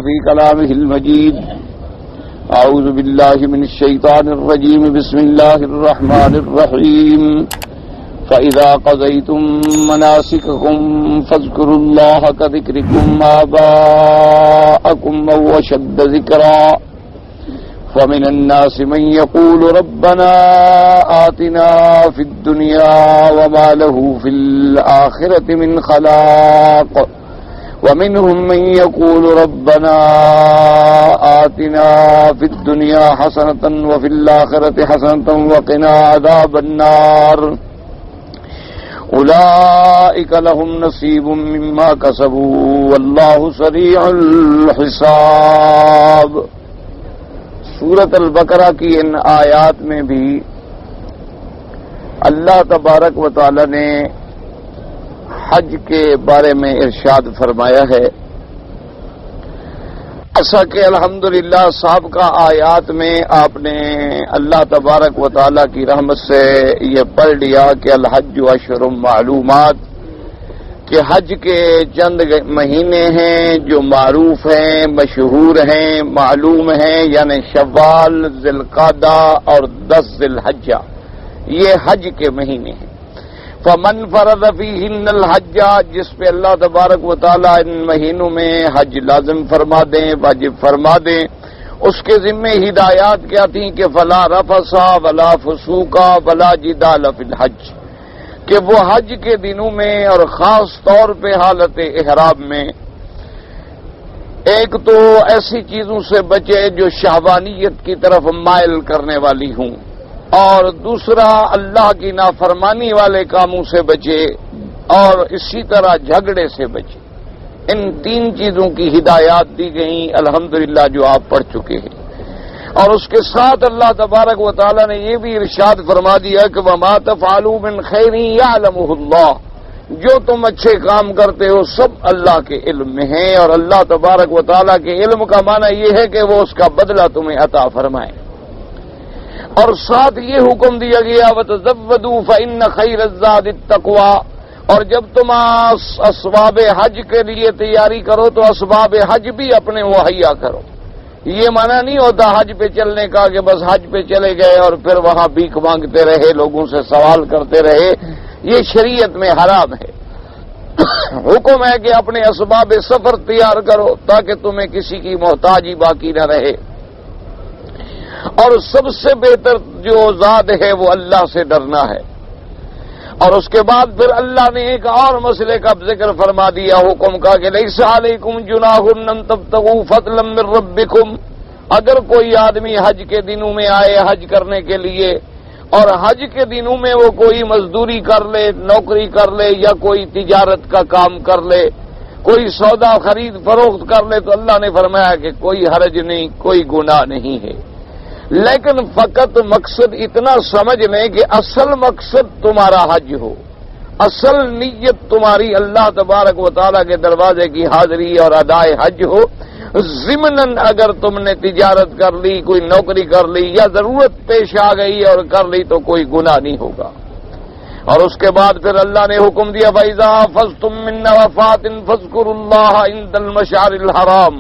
في كلامه المجيد. أعوذ بالله من الشيطان الرجيم. بسم الله الرحمن الرحيم. فإذا قضيتم مناسككم فاذكروا الله كذكركم آباءكم أو أشد ذكرا. فمن الناس من يقول ربنا آتنا في الدنيا وما له في الآخرة من خلاق. ومنهم من يقول ربنا آتنا في الدنيا حسنة وفي الآخرة حسنة وقنا عذاب النار. أولئك لهم نصيب مما كسبوا والله سريع الحساب. سورۃ البقرہ کی ان آیات میں بھی اللہ تبارک و تعالی نے حج کے بارے میں ارشاد فرمایا ہے، ایسا کہ الحمدللہ سابقہ آیات میں آپ نے اللہ تبارک و تعالی کی رحمت سے یہ پڑھ لیا کہ الحج اشہر معلومات، کہ حج کے چند مہینے ہیں جو معروف ہیں، مشہور ہیں، معلوم ہیں، یعنی شوال، ذی القعدہ اور 10 ذی الحجہ، یہ حج کے مہینے ہیں۔ فمن فرض فیہن الحج، جس پہ اللہ تبارک و تعالیٰ ان مہینوں میں حج لازم فرما دیں، واجب فرما دیں، اس کے ذمہ ہدایات کیا تھیں کہ فلا رفث ولا فسوق ولا جدال فی الحج، کہ وہ حج کے دنوں میں اور خاص طور پہ حالت احرام میں ایک تو ایسی چیزوں سے بچے جو شہوانیت کی طرف مائل کرنے والی ہوں، اور دوسرا اللہ کی نافرمانی والے کاموں سے بچے، اور اسی طرح جھگڑے سے بچے۔ ان 3 چیزوں کی ہدایات دی گئیں الحمدللہ جو آپ پڑھ چکے ہیں۔ اور اس کے ساتھ اللہ تبارک و تعالی نے یہ بھی ارشاد فرما دیا کہ وَمَا تَفْعَلُوا مِنْ خَيْرٍ يَعْلَمُهُ اللَّهُ، جو تم اچھے کام کرتے ہو سب اللہ کے علم میں ہیں، اور اللہ تبارک و تعالی کے علم کا معنی یہ ہے کہ وہ اس کا بدلہ تمہیں عطا فرمائے۔ اور ساتھ یہ حکم دیا گیا وَتَزَوَّدُوا فَإِنَّ خَيْرَ الزَّادِ التَّقْوَىٰ، اور جب تم اسباب حج کے لیے تیاری کرو تو اسباب حج بھی اپنے مہیا کرو۔ یہ معنی نہیں ہوتا حج پہ چلنے کا کہ بس حج پہ چلے گئے اور پھر وہاں بھیک مانگتے رہے، لوگوں سے سوال کرتے رہے، یہ شریعت میں حرام ہے۔ حکم ہے کہ اپنے اسباب سفر تیار کرو تاکہ تمہیں کسی کی محتاجی باقی نہ رہے، اور سب سے بہتر جو زاد ہے وہ اللہ سے ڈرنا ہے۔ اور اس کے بعد پھر اللہ نے ایک اور مسئلے کا ذکر فرما دیا حکم کا کہ لیس علیکم جناح ان تبتغوا فضلا من ربکم، اگر کوئی آدمی حج کے دنوں میں آئے حج کرنے کے لیے، اور حج کے دنوں میں وہ کوئی مزدوری کر لے، نوکری کر لے، یا کوئی تجارت کا کام کر لے، کوئی سودا خرید فروخت کر لے، تو اللہ نے فرمایا کہ کوئی حرج نہیں، کوئی گناہ نہیں ہے، لیکن فقط مقصد اتنا سمجھ لیں کہ اصل مقصد تمہارا حج ہو، اصل نیت تمہاری اللہ تبارک و تعالیٰ کے دروازے کی حاضری اور ادائے حج ہو۔ ضمناً اگر تم نے تجارت کر لی، کوئی نوکری کر لی، یا ضرورت پیش آ گئی اور کر لی تو کوئی گناہ نہیں ہوگا۔ اور اس کے بعد پھر اللہ نے حکم دیا فَإِذَا أَفَضْتُم مِّن عَرَفَاتٍ فاذكروا اللَّهَ عِندَ الْمَشْعَرِ الْحَرَامِ،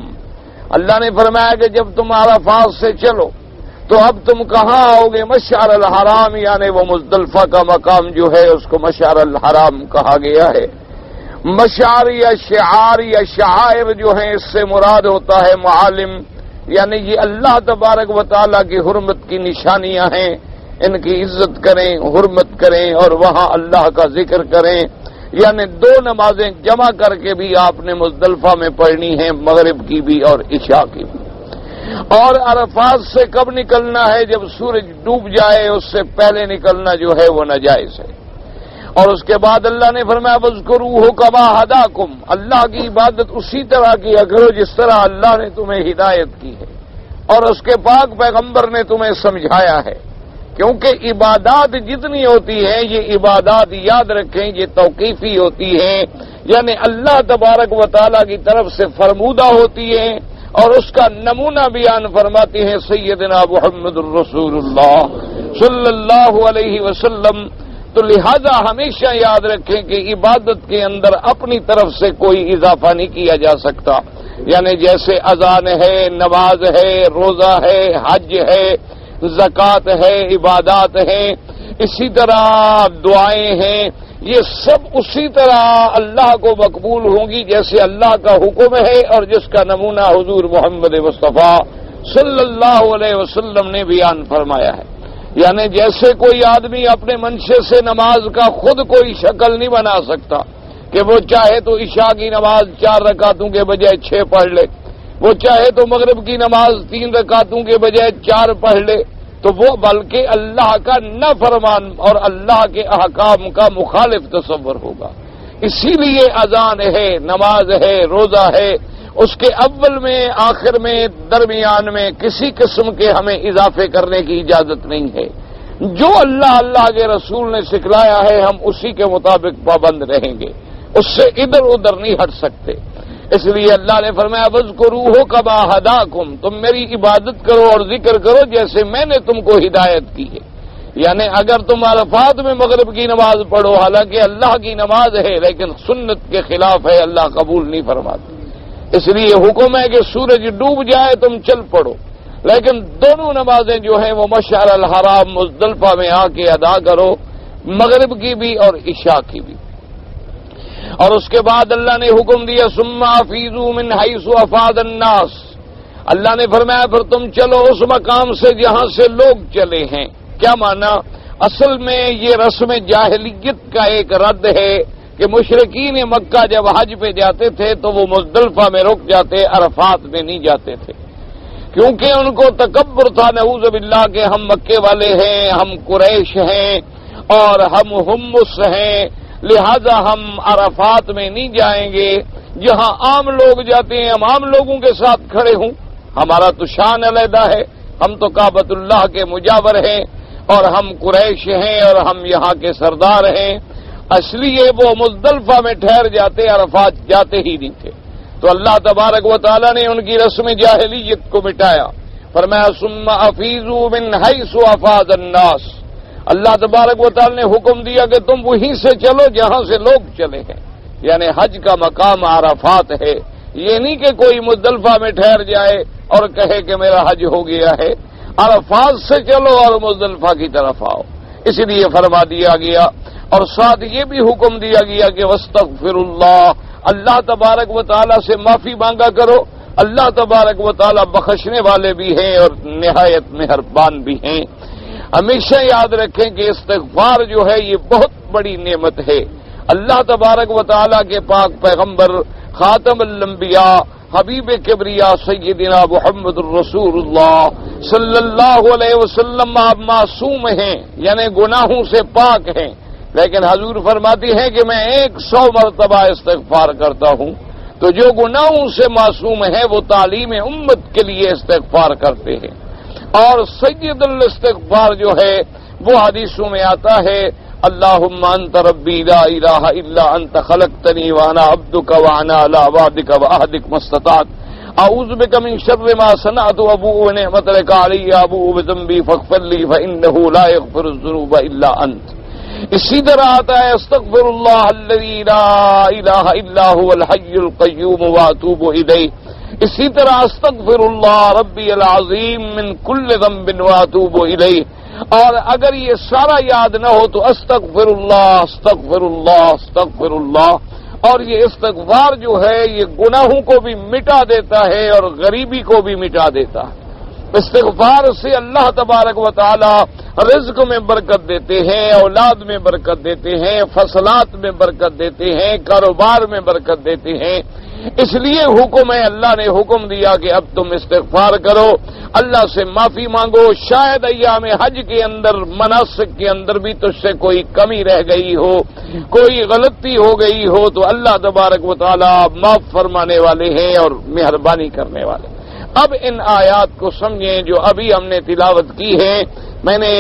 اللہ نے فرمایا کہ جب تم عرفات سے چلو تو اب تم کہاں آؤ گے؟ مشعر الحرام، یعنی وہ مزدلفہ کا مقام جو ہے اس کو مشعر الحرام کہا گیا ہے۔ مشعر یا شعار یا شعائر جو ہیں اس سے مراد ہوتا ہے معالم، یعنی یہ اللہ تبارک و تعالیٰ کی حرمت کی نشانیاں ہیں، ان کی عزت کریں، حرمت کریں، اور وہاں اللہ کا ذکر کریں۔ یعنی 2 نمازیں جمع کر کے بھی آپ نے مزدلفہ میں پڑھنی ہیں، مغرب کی بھی اور عشاء کی بھی۔ اور عرفات سے کب نکلنا ہے؟ جب سورج ڈوب جائے، اس سے پہلے نکلنا جو ہے وہ ناجائز ہے۔ اور اس کے بعد اللہ نے فرمایا وَاذْكُرُوهُ كَمَا هَدَاكُمْ، اللہ کی عبادت اسی طرح کیا کرو جس طرح اللہ نے تمہیں ہدایت کی ہے اور اس کے پاک پیغمبر نے تمہیں سمجھایا ہے۔ کیونکہ عبادات جتنی ہوتی ہیں یہ عبادات یاد رکھیں یہ توقیفی ہوتی ہیں، یعنی اللہ تبارک و تعالیٰ کی طرف سے فرمودہ ہوتی ہیں، اور اس کا نمونہ بیان فرماتے ہیں سیدنا محمد الرسول اللہ صلی اللہ علیہ وسلم۔ تو لہذا ہمیشہ یاد رکھیں کہ عبادت کے اندر اپنی طرف سے کوئی اضافہ نہیں کیا جا سکتا، یعنی جیسے اذان ہے، نماز ہے، روزہ ہے، حج ہے، زکوٰۃ ہے، عبادات ہیں، اسی طرح دعائیں ہیں، یہ سب اسی طرح اللہ کو مقبول ہوں گی جیسے اللہ کا حکم ہے اور جس کا نمونہ حضور محمد مصطفیٰ صلی اللہ علیہ وسلم نے بیان فرمایا ہے۔ یعنی جیسے کوئی آدمی اپنے منشے سے نماز کا خود کوئی شکل نہیں بنا سکتا کہ وہ چاہے تو عشاء کی نماز 4 رکعتوں کے بجائے 6 پڑھ لے، وہ چاہے تو مغرب کی نماز 3 رکعتوں کے بجائے 4 پڑھ لے، تو وہ بلکہ اللہ کا نافرمان اور اللہ کے احکام کا مخالف تصور ہوگا۔ اسی لیے اذان ہے، نماز ہے، روزہ ہے، اس کے اول میں، آخر میں، درمیان میں کسی قسم کے ہمیں اضافے کرنے کی اجازت نہیں ہے۔ جو اللہ کے رسول نے سکھلایا ہے ہم اسی کے مطابق پابند رہیں گے، اس سے ادھر ادھر نہیں ہٹ سکتے۔ اس لیے اللہ نے فرمایا وَاذْكُرُوهُ كَمَا هَدَاكُمْ، تم میری عبادت کرو اور ذکر کرو جیسے میں نے تم کو ہدایت کی ہے۔ یعنی اگر تم عرفات میں مغرب کی نماز پڑھو، حالانکہ اللہ کی نماز ہے لیکن سنت کے خلاف ہے، اللہ قبول نہیں فرماتا۔ اس لیے حکم ہے کہ سورج ڈوب جائے تم چل پڑو، لیکن دونوں نمازیں جو ہیں وہ مشعر الحرام مزدلفہ میں آ کے ادا کرو، مغرب کی بھی اور عشاء کی بھی۔ اور اس کے بعد اللہ نے حکم دیا ثم افیضوا من حیث افاض الناس، اللہ نے فرمایا پھر تم چلو اس مقام سے جہاں سے لوگ چلے ہیں۔ کیا معنی؟ اصل میں یہ رسم جاہلیت کا ایک رد ہے کہ مشرکین مکہ جب حج پہ جاتے تھے تو وہ مزدلفہ میں رک جاتے، عرفات میں نہیں جاتے تھے، کیونکہ ان کو تکبر تھا نعوذ باللہ کہ ہم مکے والے ہیں، ہم قریش ہیں اور ہم حمص ہیں، لہذا ہم عرفات میں نہیں جائیں گے، جہاں عام لوگ جاتے ہیں ہم عام لوگوں کے ساتھ کھڑے ہوں، ہمارا تو شان علیحدہ ہے، ہم تو کعبۃ اللہ کے مجاور ہیں اور ہم قریش ہیں اور ہم یہاں کے سردار ہیں، اس لیے وہ مزدلفہ میں ٹھہر جاتے، عرفات جاتے ہی نہیں تھے۔ تو اللہ تبارک و تعالیٰ نے ان کی رسم جاہلیت کو مٹایا، فرمایا ثم افیضوا من حیث افاض الناس، اللہ تبارک و تعالیٰ نے حکم دیا کہ تم وہیں سے چلو جہاں سے لوگ چلے ہیں، یعنی حج کا مقام عرفات ہے، یہ نہیں کہ کوئی مزدلفہ میں ٹھہر جائے اور کہے کہ میرا حج ہو گیا ہے، عرفات سے چلو اور مزدلفہ کی طرف آؤ، اس لیے فرما دیا گیا۔ اور ساتھ یہ بھی حکم دیا گیا کہ واستغفر اللہ، اللہ تبارک و تعالیٰ سے معافی مانگا کرو، اللہ تبارک و تعالیٰ بخشنے والے بھی ہیں اور نہایت مہربان بھی ہیں۔ ہمیشہ یاد رکھیں کہ استغفار جو ہے یہ بہت بڑی نعمت ہے۔ اللہ تبارک و تعالیٰ کے پاک پیغمبر خاتم الانبیاء حبیب کبریا سیدنا محمد الرسول اللہ صلی اللہ علیہ وسلم آپ معصوم ہیں، یعنی گناہوں سے پاک ہیں، لیکن حضور فرماتی ہیں کہ میں 100 مرتبہ استغفار کرتا ہوں۔ تو جو گناہوں سے معصوم ہے وہ تعلیم امت کے لیے استغفار کرتے ہیں، اور سید الاستغفار جو ہے وہ حدیثوں میں آتا ہے اللہم انت ربی لا الہ الا انت خلقتنی وانا عبدک وانا علی وعدک وعہدک ما استطعت اعوذ بک من شر ما صنعت وابوء بنعمتک علی ابوء بذنبی فاغفر لی فانہ لا یغفر الذنوب الا انت۔ اسی طرح آتا ہے استغفر اللہ الذی لا الہ الا هو الحی القیوم واتوب الیہ، اسی طرح استغفر اللہ ربی العظیم من کل ذنب واتوب الیہ، اور اگر یہ سارا یاد نہ ہو تو استغفر اللہ استغفر اللہ استغفر اللہ، اور یہ استغفار جو ہے یہ گناہوں کو بھی مٹا دیتا ہے اور غریبی کو بھی مٹا دیتا ہے۔ استغفار سے اللہ تبارک و تعالی رزق میں برکت دیتے ہیں، اولاد میں برکت دیتے ہیں، فصلات میں برکت دیتے ہیں، کاروبار میں برکت دیتے ہیں۔ اس لیے حکم ہے، اللہ نے حکم دیا کہ اب تم استغفار کرو، اللہ سے معافی مانگو، شاید ایام حج کے اندر مناسک کے اندر بھی تجھ سے کوئی کمی رہ گئی ہو، کوئی غلطی ہو گئی ہو، تو اللہ تبارک و تعالی معاف فرمانے والے ہیں اور مہربانی کرنے والے۔ اب ان آیات کو سمجھیں جو ابھی ہم نے تلاوت کی ہے۔ میں نے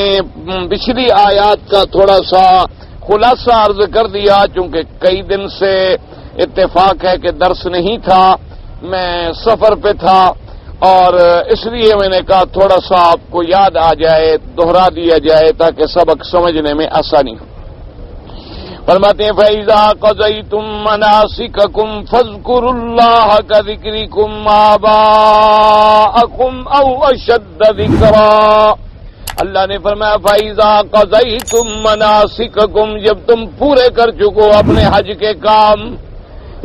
پچھلی آیات کا تھوڑا سا خلاصہ عرض کر دیا، چونکہ کئی دن سے اتفاق ہے کہ درس نہیں تھا، میں سفر پہ تھا، اور اس لیے میں نے کہا تھوڑا سا آپ کو یاد آ جائے، دوہرا دیا جائے تاکہ سبق سمجھنے میں آسانی ہو۔ فرماتے ہیں فَإِذَا قَضَيْتُم مَّنَاسِكَكُمْ فَاذْكُرُوا اللَّهَ كَذِكْرِكُمْ آبَاءَكُمْ أَوْ أَشَدَّ ذِكْرًا۔ اللہ نے فرمایا فَإِذَا قَضَيْتُم مَّنَاسِكَكُمْ، جب تم پورے کر چکو اپنے حج کے کام،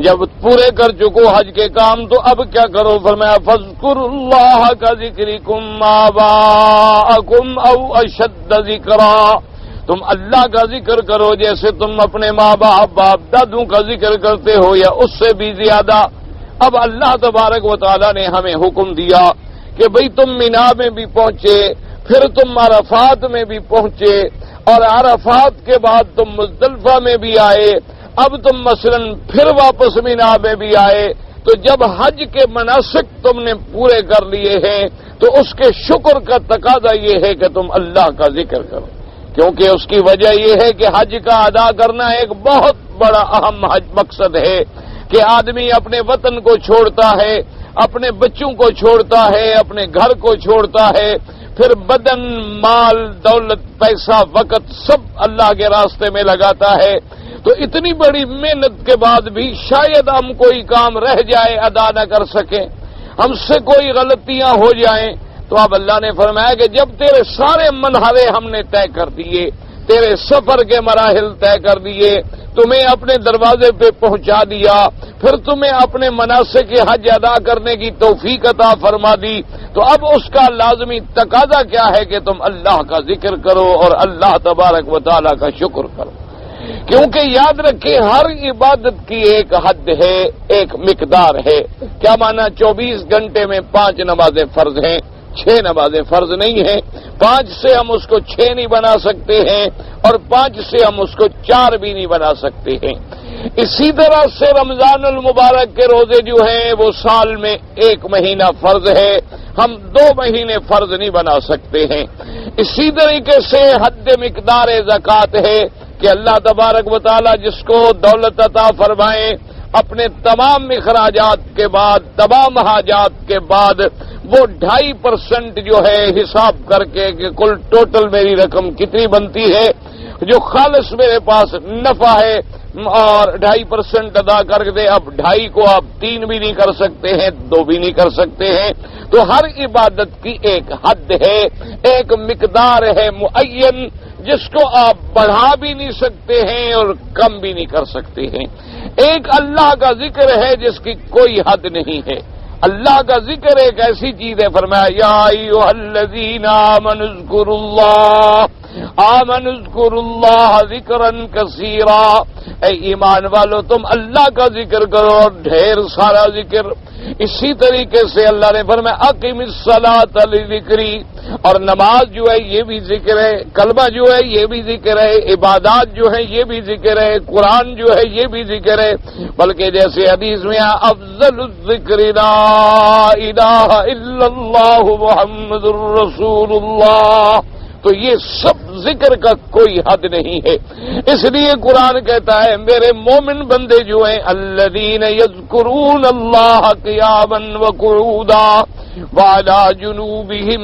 جب پورے کر چکو حج کے کام تو اب کیا کرو؟ فرمایا فَاذْكُرُوا اللَّهَ كَذِكْرِكُمْ آبَاءَكُمْ أَوْ أَشَدَّ ذِكْرًا، تم اللہ کا ذکر کرو جیسے تم اپنے ماں باپ دادوں کا ذکر کرتے ہو یا اس سے بھی زیادہ۔ اب اللہ تبارک و تعالی نے ہمیں حکم دیا کہ بھئی تم مینا میں بھی پہنچے، پھر تم عرفات میں بھی پہنچے، اور عرفات کے بعد تم مزدلفہ میں بھی آئے، اب تم مثلا پھر واپس مینا میں بھی آئے، تو جب حج کے مناسک تم نے پورے کر لیے ہیں تو اس کے شکر کا تقاضا یہ ہے کہ تم اللہ کا ذکر کرو، کیونکہ اس کی وجہ یہ ہے کہ حج کا ادا کرنا ایک بہت بڑا اہم مقصد ہے کہ آدمی اپنے وطن کو چھوڑتا ہے، اپنے بچوں کو چھوڑتا ہے، اپنے گھر کو چھوڑتا ہے، پھر بدن، مال، دولت، پیسہ، وقت سب اللہ کے راستے میں لگاتا ہے، تو اتنی بڑی محنت کے بعد بھی شاید ہم کوئی کام رہ جائے ادا نہ کر سکیں، ہم سے کوئی غلطیاں ہو جائیں، تو اب اللہ نے فرمایا کہ جب تیرے سارے منحرے ہم نے طے کر دیے، تیرے سفر کے مراحل طے کر دیے، تمہیں اپنے دروازے پہ پہنچا دیا، پھر تمہیں اپنے مناسک حج ادا کرنے کی توفیق عطا فرما دی، تو اب اس کا لازمی تقاضا کیا ہے کہ تم اللہ کا ذکر کرو اور اللہ تبارک و تعالیٰ کا شکر کرو، کیونکہ یاد رکھیں ہر عبادت کی ایک حد ہے، ایک مقدار ہے۔ کیا مانا؟ 24 گھنٹے میں 5 نمازیں فرض ہیں، 6 نمازیں فرض نہیں ہیں، 5 سے ہم اس کو 6 نہیں بنا سکتے ہیں، اور 5 سے ہم اس کو 4 بھی نہیں بنا سکتے ہیں۔ اسی طرح سے رمضان المبارک کے روزے جو ہیں وہ سال میں 1 مہینہ فرض ہے، ہم 2 مہینے فرض نہیں بنا سکتے ہیں۔ اسی طریقے سے حد مقدار زکوٰۃ ہے کہ اللہ تبارک و تعالی جس کو دولت عطا فرمائے، اپنے تمام اخراجات کے بعد، تمام حاجات کے بعد وہ 2.5% جو ہے حساب کر کے کہ کل ٹوٹل میری رقم کتنی بنتی ہے، جو خالص میرے پاس نفع ہے، اور 2.5% ادا کر دے۔ اب 2.5 کو آپ 3 بھی نہیں کر سکتے ہیں، 2 بھی نہیں کر سکتے ہیں، تو ہر عبادت کی ایک حد ہے، ایک مقدار ہے معین، جس کو آپ بڑھا بھی نہیں سکتے ہیں اور کم بھی نہیں کر سکتے ہیں۔ ایک اللہ کا ذکر ہے جس کی کوئی حد نہیں ہے۔ اللہ کا ذکر ایک ایسی چیز ہے، فرمایا یا ایھا الذین آمنوا اذکروا اللہ ذکرا کثیرا، اے ایمان والو تم اللہ کا ذکر کرو اور ڈھیر سارا ذکر۔ اسی طریقے سے اللہ نے فرمایا اقم الصلاۃ لذکری، اور نماز جو ہے یہ بھی ذکر ہے، کلمہ جو ہے یہ بھی ذکر ہے، عبادات جو ہے یہ بھی ذکر ہے، قرآن جو ہے یہ بھی ذکر ہے، بلکہ جیسے حدیث میں افضل الذکر لا الہ الا اللہ محمد الرسول اللہ، تو یہ سب ذکر کا کوئی حد نہیں ہے۔ اس لیے قرآن کہتا ہے میرے مومن بندے جو ہیں الذین یذکرون اللہ قیاما وقعودا وعلی جنوبہم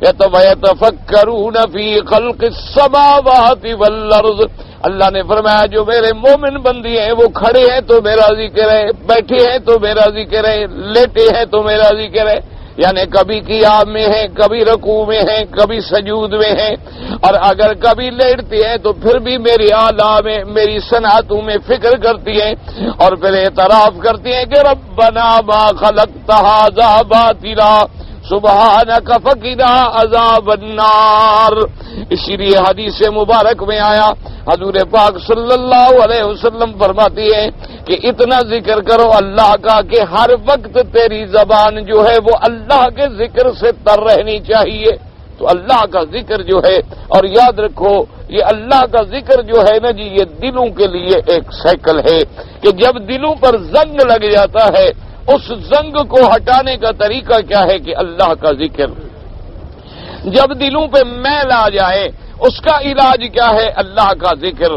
یتفکرون فی خلق السماوات والارض، اللہ نے فرمایا جو میرے مومن بندی ہیں وہ کھڑے ہیں تو میرا ذکر ہے، بیٹھے ہیں تو میرا ذکر ہے، لیٹے ہیں تو میرا ذکر ہے، یعنی کبھی قیام میں ہیں، کبھی رکوع میں ہیں، کبھی سجود میں ہیں، اور اگر کبھی لیٹتے ہیں تو پھر بھی میری آلہ میں، میری صنعتوں میں فکر کرتی ہیں، اور پھر اعتراف کرتی ہیں کہ ربنا ما خلقت ھذا باطلا سبحانک فقنا عذاب النار۔ اسی لیے حدیث مبارک میں آیا، حضور پاک صلی اللہ علیہ وسلم فرماتی ہے کہ اتنا ذکر کرو اللہ کا کہ ہر وقت تیری زبان جو ہے وہ اللہ کے ذکر سے تر رہنی چاہیے۔ تو اللہ کا ذکر جو ہے، اور یاد رکھو یہ اللہ کا ذکر جو ہے نا جی، یہ دلوں کے لیے ایک سائیکل ہے کہ جب دلوں پر زنگ لگ جاتا ہے، اس زنگ کو ہٹانے کا طریقہ کیا ہے کہ اللہ کا ذکر۔ جب دلوں پہ میل آ جائے اس کا علاج کیا ہے؟ اللہ کا ذکر۔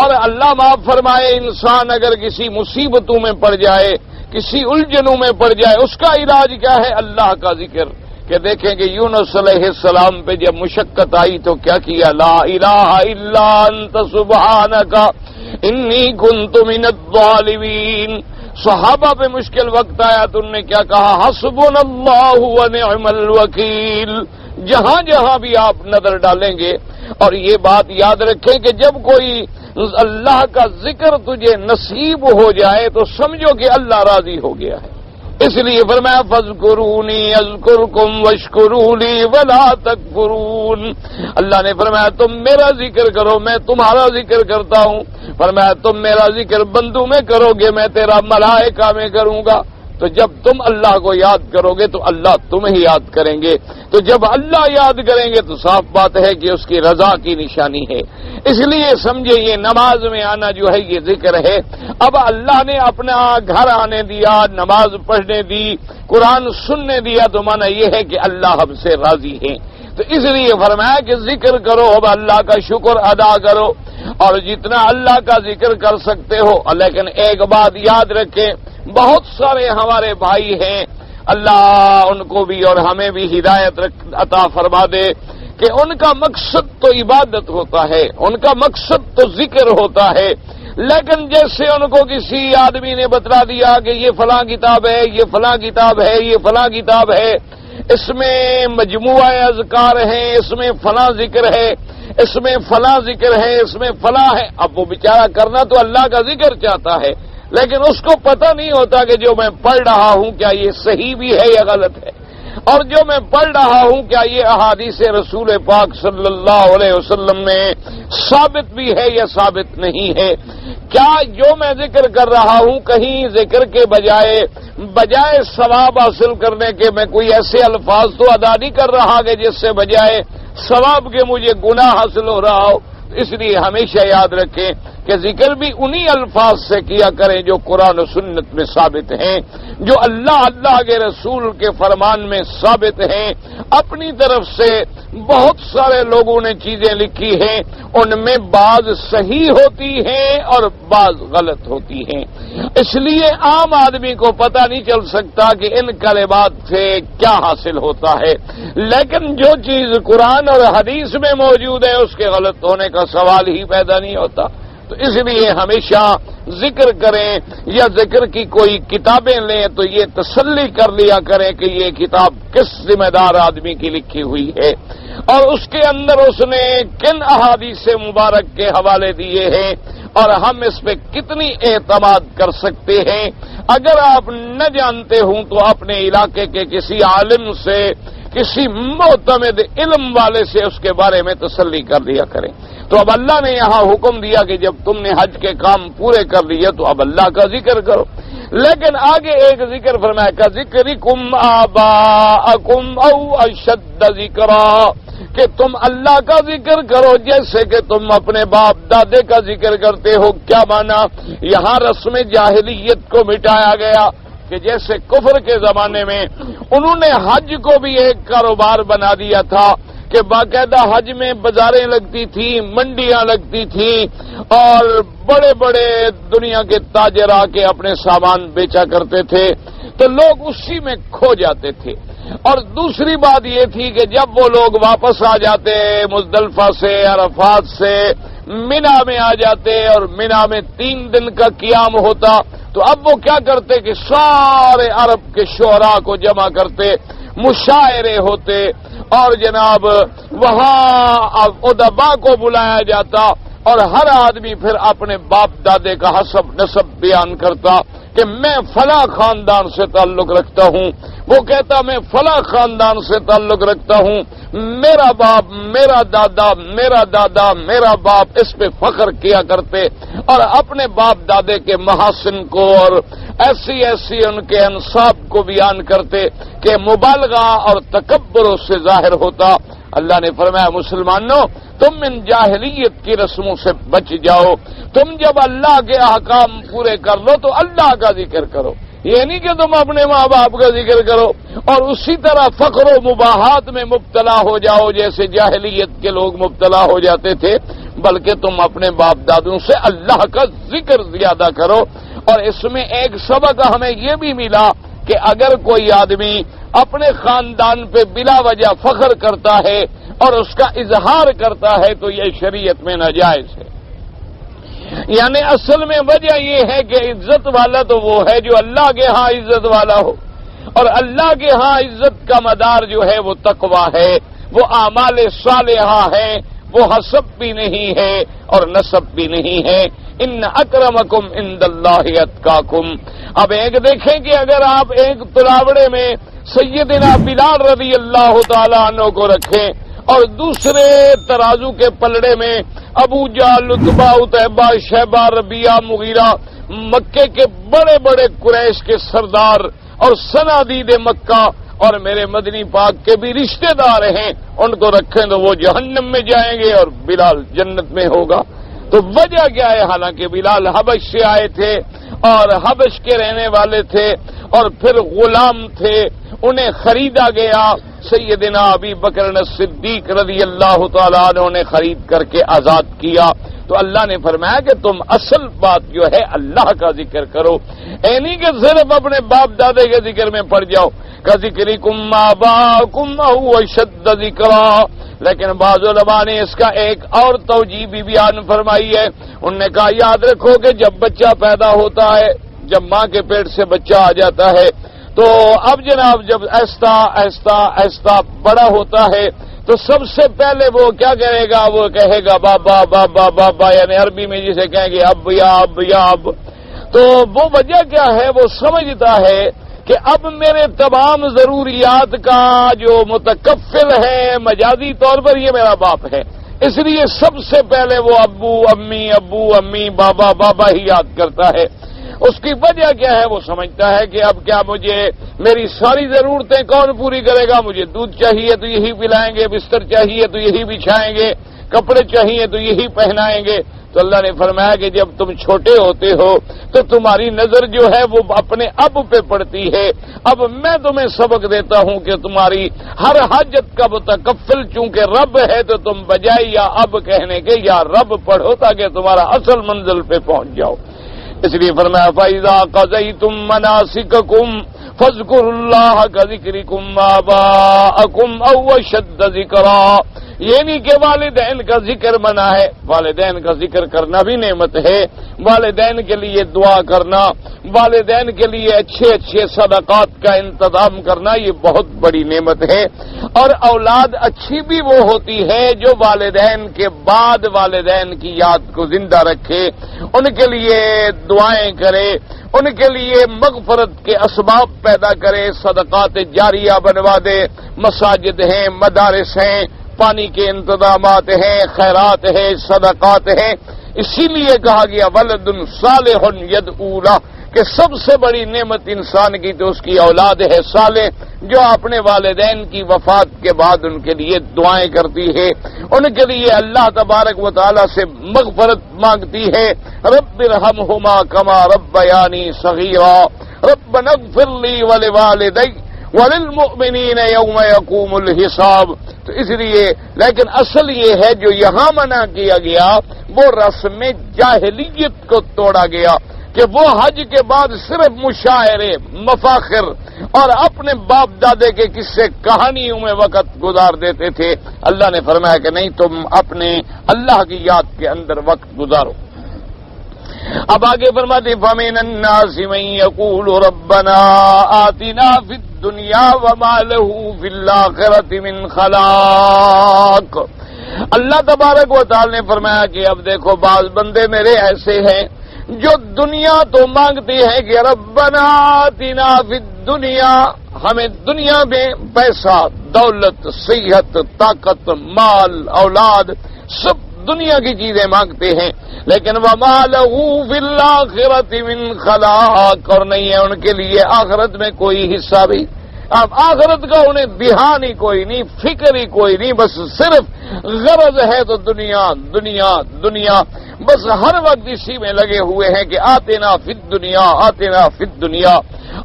اور اللہ معاف فرمائے انسان اگر کسی مصیبتوں میں پڑ جائے، کسی الجھنوں میں پڑ جائے، اس کا علاج کیا ہے؟ اللہ کا ذکر۔ کہ دیکھیں کہ یونس علیہ السلام پہ جب مشقت آئی تو کیا کیا؟ لا الہ الا انت سبحانک انی کنت من الظالمین. صحابہ پہ مشکل وقت آیا تو انہوں نے کیا کہا؟ حسبنا اللہ ونعم الوکیل. جہاں جہاں بھی آپ نظر ڈالیں گے، اور یہ بات یاد رکھیں کہ جب کوئی اللہ کا ذکر تجھے نصیب ہو جائے تو سمجھو کہ اللہ راضی ہو گیا ہے. اس لیے فرمایا فاذکرونی اذکرکم واشکروا لی ولا تکفرون. اللہ نے فرمایا تم میرا ذکر کرو، میں تمہارا ذکر کرتا ہوں. فرمایا تم میرا ذکر بندوں میں کرو گے، میں تیرا ملائکہ میں کروں گا. تو جب تم اللہ کو یاد کرو گے تو اللہ تمہیں یاد کریں گے. تو جب اللہ یاد کریں گے تو صاف بات ہے کہ اس کی رضا کی نشانی ہے. اس لیے سمجھے یہ نماز میں آنا جو ہے یہ ذکر ہے. اب اللہ نے اپنا گھر آنے دیا، نماز پڑھنے دی، قرآن سننے دیا، تو مانا یہ ہے کہ اللہ ہم سے راضی ہے. تو اس لیے فرمایا کہ ذکر کرو، اب اللہ کا شکر ادا کرو، اور جتنا اللہ کا ذکر کر سکتے ہو. لیکن ایک بات یاد رکھیں، بہت سارے ہمارے بھائی ہیں، اللہ ان کو بھی اور ہمیں بھی ہدایت عطا فرما دے، کہ ان کا مقصد تو عبادت ہوتا ہے، ان کا مقصد تو ذکر ہوتا ہے، لیکن جیسے ان کو کسی آدمی نے بتلا دیا کہ یہ فلاں کتاب ہے، یہ فلاں کتاب ہے، یہ فلاں کتاب ہے، اس میں مجموعہ اذکار ہیں، اس میں فلاں ذکر ہے، اس میں فلاں ذکر ہے، اس میں فلاں ہے. اب وہ بیچارہ کرنا تو اللہ کا ذکر چاہتا ہے، لیکن اس کو پتہ نہیں ہوتا کہ جو میں پڑھ رہا ہوں کیا یہ صحیح بھی ہے یا غلط ہے، اور جو میں پڑھ رہا ہوں کیا یہ احادیث رسول پاک صلی اللہ علیہ وسلم میں ثابت بھی ہے یا ثابت نہیں ہے. کیا جو میں ذکر کر رہا ہوں کہیں ذکر کے بجائے ثواب حاصل کرنے کے میں کوئی ایسے الفاظ تو ادا نہیں کر رہا کہ جس سے بجائے ثواب کے مجھے گناہ حاصل ہو رہا ہو. اس لیے ہمیشہ یاد رکھیں کہ ذکر بھی انہی الفاظ سے کیا کریں جو قرآن و سنت میں ثابت ہیں، جو اللہ کے رسول کے فرمان میں ثابت ہیں. اپنی طرف سے بہت سارے لوگوں نے چیزیں لکھی ہیں، ان میں بعض صحیح ہوتی ہیں اور بعض غلط ہوتی ہیں. اس لیے عام آدمی کو پتہ نہیں چل سکتا کہ ان کلمات سے کیا حاصل ہوتا ہے، لیکن جو چیز قرآن اور حدیث میں موجود ہے اس کے غلط ہونے کا سوال ہی پیدا نہیں ہوتا. تو اس لیے ہمیشہ ذکر کریں یا ذکر کی کوئی کتابیں لیں تو یہ تسلی کر لیا کریں کہ یہ کتاب کس ذمہ دار آدمی کی لکھی ہوئی ہے، اور اس کے اندر اس نے کن احادیث مبارک کے حوالے دیے ہیں، اور ہم اس پہ کتنی اعتماد کر سکتے ہیں. اگر آپ نہ جانتے ہوں تو اپنے علاقے کے کسی عالم سے، کسی معتمد علم والے سے اس کے بارے میں تسلی کر لیا کریں. تو اب اللہ نے یہاں حکم دیا کہ جب تم نے حج کے کام پورے کر لیے تو اب اللہ کا ذکر کرو. لیکن آگے ایک ذکر فرمایا کہ ذکرکم آباءکم او اشد ذکرا، کہ تم اللہ کا ذکر کرو جیسے کہ تم اپنے باپ دادے کا ذکر کرتے ہو. کیا مانا؟ یہاں رسم جاہلیت کو مٹایا گیا کہ جیسے کفر کے زمانے میں انہوں نے حج کو بھی ایک کاروبار بنا دیا تھا کہ باقاعدہ حج میں بازاریں لگتی تھیں، منڈیاں لگتی تھیں، اور بڑے بڑے دنیا کے تاجر آ کے اپنے سامان بیچا کرتے تھے، تو لوگ اسی میں کھو جاتے تھے. اور دوسری بات یہ تھی کہ جب وہ لوگ واپس آ جاتے مزدلفہ سے، عرفات سے، مینا میں آ جاتے، اور مینا میں 3 دن کا قیام ہوتا، تو اب وہ کیا کرتے کہ سارے عرب کے شعراء کو جمع کرتے، مشاعرے ہوتے، اور جناب وہاں ادبا کو بلایا جاتا، اور ہر آدمی پھر اپنے باپ دادے کا حسب نسب بیان کرتا کہ میں فلاں خاندان سے تعلق رکھتا ہوں، وہ کہتا میں فلاں خاندان سے تعلق رکھتا ہوں، میرا باپ، میرا دادا، میرا دادا، میرا باپ، اس پہ فخر کیا کرتے، اور اپنے باپ دادے کے محاسن کو اور ایسی ان کے انساب کو بیان کرتے کہ مبالغہ اور تکبر اس سے ظاہر ہوتا. اللہ نے فرمایا مسلمانوں تم ان جاہلیت کی رسموں سے بچ جاؤ. تم جب اللہ کے احکام پورے کر لو تو اللہ کا ذکر کرو، یہ نہیں کہ تم اپنے ماں باپ کا ذکر کرو اور اسی طرح فخر و مباحات میں مبتلا ہو جاؤ جیسے جاہلیت کے لوگ مبتلا ہو جاتے تھے، بلکہ تم اپنے باپ دادوں سے اللہ کا ذکر زیادہ کرو. اور اس میں ایک سبق ہمیں یہ بھی ملا کہ اگر کوئی آدمی اپنے خاندان پہ بلا وجہ فخر کرتا ہے اور اس کا اظہار کرتا ہے تو یہ شریعت میں ناجائز ہے. یعنی اصل میں وجہ یہ ہے کہ عزت والا تو وہ ہے جو اللہ کے ہاں عزت والا ہو، اور اللہ کے ہاں عزت کا مدار جو ہے وہ تقویٰ ہے، وہ اعمال صالحہ ہے، وہ حسب بھی نہیں ہے اور نسب بھی نہیں ہے۔ ان اکرمکم عند اللہ اتقاکم۔ اب ایک دیکھیں کہ اگر آپ ایک تلاوڑے میں سیدنا بلال رضی اللہ تعالی عنہ کو رکھیں اور دوسرے ترازو کے پلڑے میں ابو جہل، عتبہ، عتیبہ، شیبہ، ربیعہ، مغیرہ، مکے کے بڑے بڑے قریش کے سردار اور صنادید مکہ اور میرے مدنی پاک کے بھی رشتہ دار ہیں، ان کو رکھیں تو وہ جہنم میں جائیں گے اور بلال جنت میں ہوگا۔ تو وجہ کیا ہے؟ حالانکہ بلال حبش سے آئے تھے اور حبش کے رہنے والے تھے اور پھر غلام تھے، انہیں خریدا گیا، سیدنا ابی بکر صدیق رضی اللہ تعالیٰ عنہ نے خرید کر کے آزاد کیا۔ تو اللہ نے فرمایا کہ تم اصل بات جو ہے اللہ کا ذکر کرو، اے نہیں کہ صرف اپنے باپ دادے کے ذکر میں پڑ جاؤ، کا ذکرکم آباءکم او اشد ذکرا۔ لیکن بعض علماء نے اس کا ایک اور توجیہ بھی بیان فرمائی ہے، انہوں نے کہا یاد رکھو کہ جب بچہ پیدا ہوتا ہے، جب ماں کے پیٹ سے بچہ آ جاتا ہے تو اب جناب جب ایستا ایستا ایستا بڑا ہوتا ہے تو سب سے پہلے وہ کیا کرے گا؟ وہ کہے گا بابا بابا بابا، یعنی عربی میں جسے کہیں گے اب یا اب یا اب۔ تو وہ وجہ کیا ہے؟ وہ سمجھتا ہے کہ اب میرے تمام ضروریات کا جو متکفل ہے مجازی طور پر یہ میرا باپ ہے، اس لیے سب سے پہلے وہ ابو امی بابا بابا ہی یاد کرتا ہے۔ اس کی وجہ کیا ہے؟ وہ سمجھتا ہے کہ اب کیا مجھے میری ساری ضرورتیں کون پوری کرے گا؟ مجھے دودھ چاہیے تو یہی پلائیں گے، بستر چاہیے تو یہی بچھائیں گے، کپڑے چاہیے تو یہی پہنائیں گے۔ تو اللہ نے فرمایا کہ جب تم چھوٹے ہوتے ہو تو تمہاری نظر جو ہے وہ اپنے اب پہ پڑتی ہے، اب میں تمہیں سبق دیتا ہوں کہ تمہاری ہر حاجت کا متکفل چونکہ رب ہے تو تم بجائے یا اب کہنے کے یا رب پڑھو تاکہ تمہارا اصل منزل پہ پہنچ جاؤ۔ اس لیے فرمایا فَإِذَا قَضَيْتُم مَّنَاسِكَكُمْ فَاذْكُرُوا اللَّهَ كَذِكْرِكُمْ آبَاءَكُمْ أَوْ أَشَدَّ ذِكْرًا۔ یہ نہیں کہ والدین کا ذکر منع ہے، والدین کا ذکر کرنا بھی نعمت ہے، والدین کے لیے دعا کرنا، والدین کے لیے اچھے اچھے صدقات کا انتظام کرنا یہ بہت بڑی نعمت ہے۔ اور اولاد اچھی بھی وہ ہوتی ہے جو والدین کے بعد والدین کی یاد کو زندہ رکھے، ان کے لیے دعائیں کرے، ان کے لیے مغفرت کے اسباب پیدا کرے، صدقات جاریہ بنوا دے، مساجد ہیں، مدارس ہیں، پانی کے انتظامات ہیں، خیرات ہیں، صدقات ہیں۔ اسی لیے کہا گیا ولد صالح یدعو لہ، کہ سب سے بڑی نعمت انسان کی تو اس کی اولاد ہے صالح، جو اپنے والدین کی وفات کے بعد ان کے لیے دعائیں کرتی ہے، ان کے لیے اللہ تبارک و تعالی سے مغفرت مانگتی ہے۔ رب ارحمہما کما ربیانی صغیرا ربنا اغفر لی ولوالدی وللمؤمنین یوم یقوم الحساب۔ تو اس لیے لیکن اصل یہ ہے جو یہاں منع کیا گیا وہ رسم جاہلیت کو توڑا گیا کہ وہ حج کے بعد صرف مشاعرے، مفاخر اور اپنے باپ دادے کے قصے کہانیوں میں وقت گزار دیتے تھے۔ اللہ نے فرمایا کہ نہیں، تم اپنے اللہ کی یاد کے اندر وقت گزارو۔ اب آگے فرماتے فَمِنَ النَّاسِ مَن يَقُولُ رَبَّنَا آتِنَا فِي الدُّنْيَا وَمَا لَهُ فِي الْآخِرَةِ مِنْ خَلَاقٍ۔ اللہ تبارک و تعالی نے فرمایا کہ اب دیکھو بعض بندے میرے ایسے ہیں جو دنیا تو مانگتی ہے کہ ربنا آتنا فی الدنیا، ہمیں دنیا میں پیسہ، دولت، صحت، طاقت، مال، اولاد، سب دنیا کی چیزیں مانگتے ہیں، لیکن وما لہ فی الآخرۃ من خلاق، اور نہیں ہے ان کے لیے آخرت میں کوئی حصہ بھی۔ اب آخرت کا انہیں دھیان ہی کوئی نہیں، فکر ہی کوئی نہیں، بس صرف غرض ہے تو دنیا دنیا دنیا، بس ہر وقت اسی میں لگے ہوئے ہیں کہ آتنا فی الدنیا آتنا فی الدنیا۔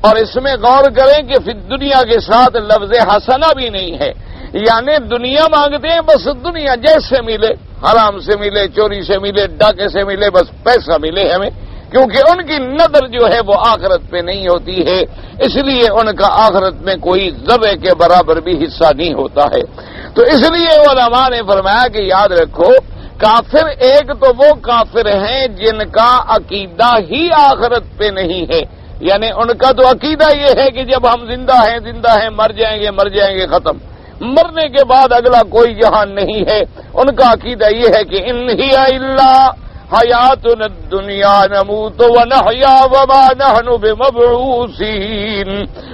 اور اس میں غور کریں کہ فی الدنیا کے ساتھ لفظ حسنہ بھی نہیں ہے، یعنی دنیا مانگتے ہیں بس دنیا جیسے ملے، حرام سے ملے، چوری سے ملے، ڈاکے سے ملے، بس پیسہ ملے ہمیں، کیونکہ ان کی نظر جو ہے وہ آخرت پہ نہیں ہوتی ہے، اس لیے ان کا آخرت میں کوئی ذرے کے برابر بھی حصہ نہیں ہوتا ہے۔ تو اس لیے علماء نے فرمایا کہ یاد رکھو کافر ایک تو وہ کافر ہیں جن کا عقیدہ ہی آخرت پہ نہیں ہے، یعنی ان کا تو عقیدہ یہ ہے کہ جب ہم زندہ ہیں مر جائیں گے ختم، مرنے کے بعد اگلا کوئی جہان نہیں ہے۔ ان کا عقیدہ یہ ہے کہ ان ہی الا حیاتنا الدنیا نموت ونحیا وما نحن بمبعوثین۔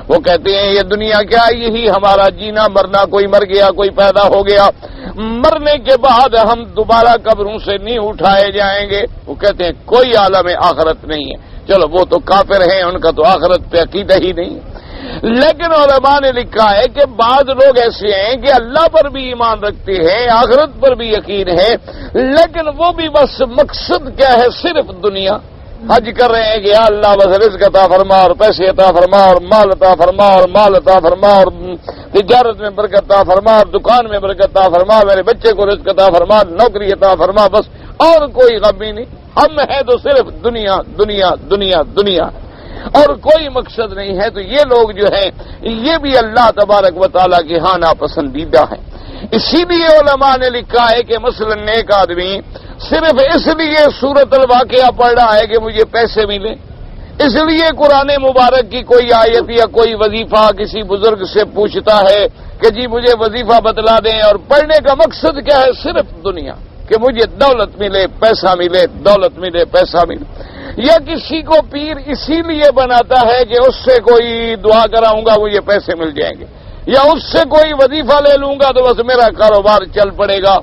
وہ کہتے ہیں یہ دنیا کیا، یہی ہمارا جینا مرنا، کوئی مر گیا کوئی پیدا ہو گیا، مرنے کے بعد ہم دوبارہ قبروں سے نہیں اٹھائے جائیں گے۔ وہ کہتے ہیں کوئی عالم آخرت نہیں ہے۔ چلو وہ تو کافر ہیں، ان کا تو آخرت پہ عقیدہ ہی نہیں ہے۔ لیکن علماء نے لکھا ہے کہ بعض لوگ ایسے ہیں کہ اللہ پر بھی ایمان رکھتے ہیں، آخرت پر بھی یقین ہے، لیکن وہ بھی بس مقصد کیا ہے، صرف دنیا۔ حج کر رہے ہیں کہ یا اللہ بس رزق عطا فرما اور پیسے عطا فرما اور مال عطا فرما اور مال عطا فرما اور تجارت میں برکت عطا فرما اور دکان میں برکت عطا فرما، میرے بچے کو رزق عطا فرما، نوکری عطا فرما، بس اور کوئی غم ہی نہیں۔ ہم ہے تو صرف دنیا دنیا دنیا دنیا اور کوئی مقصد نہیں ہے۔ تو یہ لوگ جو ہیں یہ بھی اللہ تبارک و تعالیٰ کے ہاں ناپسندیدہ ہیں۔ اسی لیے علماء نے لکھا ہے کہ مثلا ایک آدمی صرف اس لیے سورۃ الواقعہ پڑھ رہا ہے کہ مجھے پیسے ملیں، اس لیے قرآن مبارک کی کوئی آیت یا کوئی وظیفہ کسی بزرگ سے پوچھتا ہے کہ جی مجھے وظیفہ بتلا دیں، اور پڑھنے کا مقصد کیا ہے، صرف دنیا، کہ مجھے دولت ملے پیسہ ملے، دولت ملے پیسہ ملے۔ یا کسی کو پیر اسی لیے بناتا ہے کہ اس سے کوئی دعا کراؤں گا مجھے پیسے مل جائیں گے، یا اس سے کوئی وظیفہ لے لوں گا تو بس میرا کاروبار چل پڑے گا۔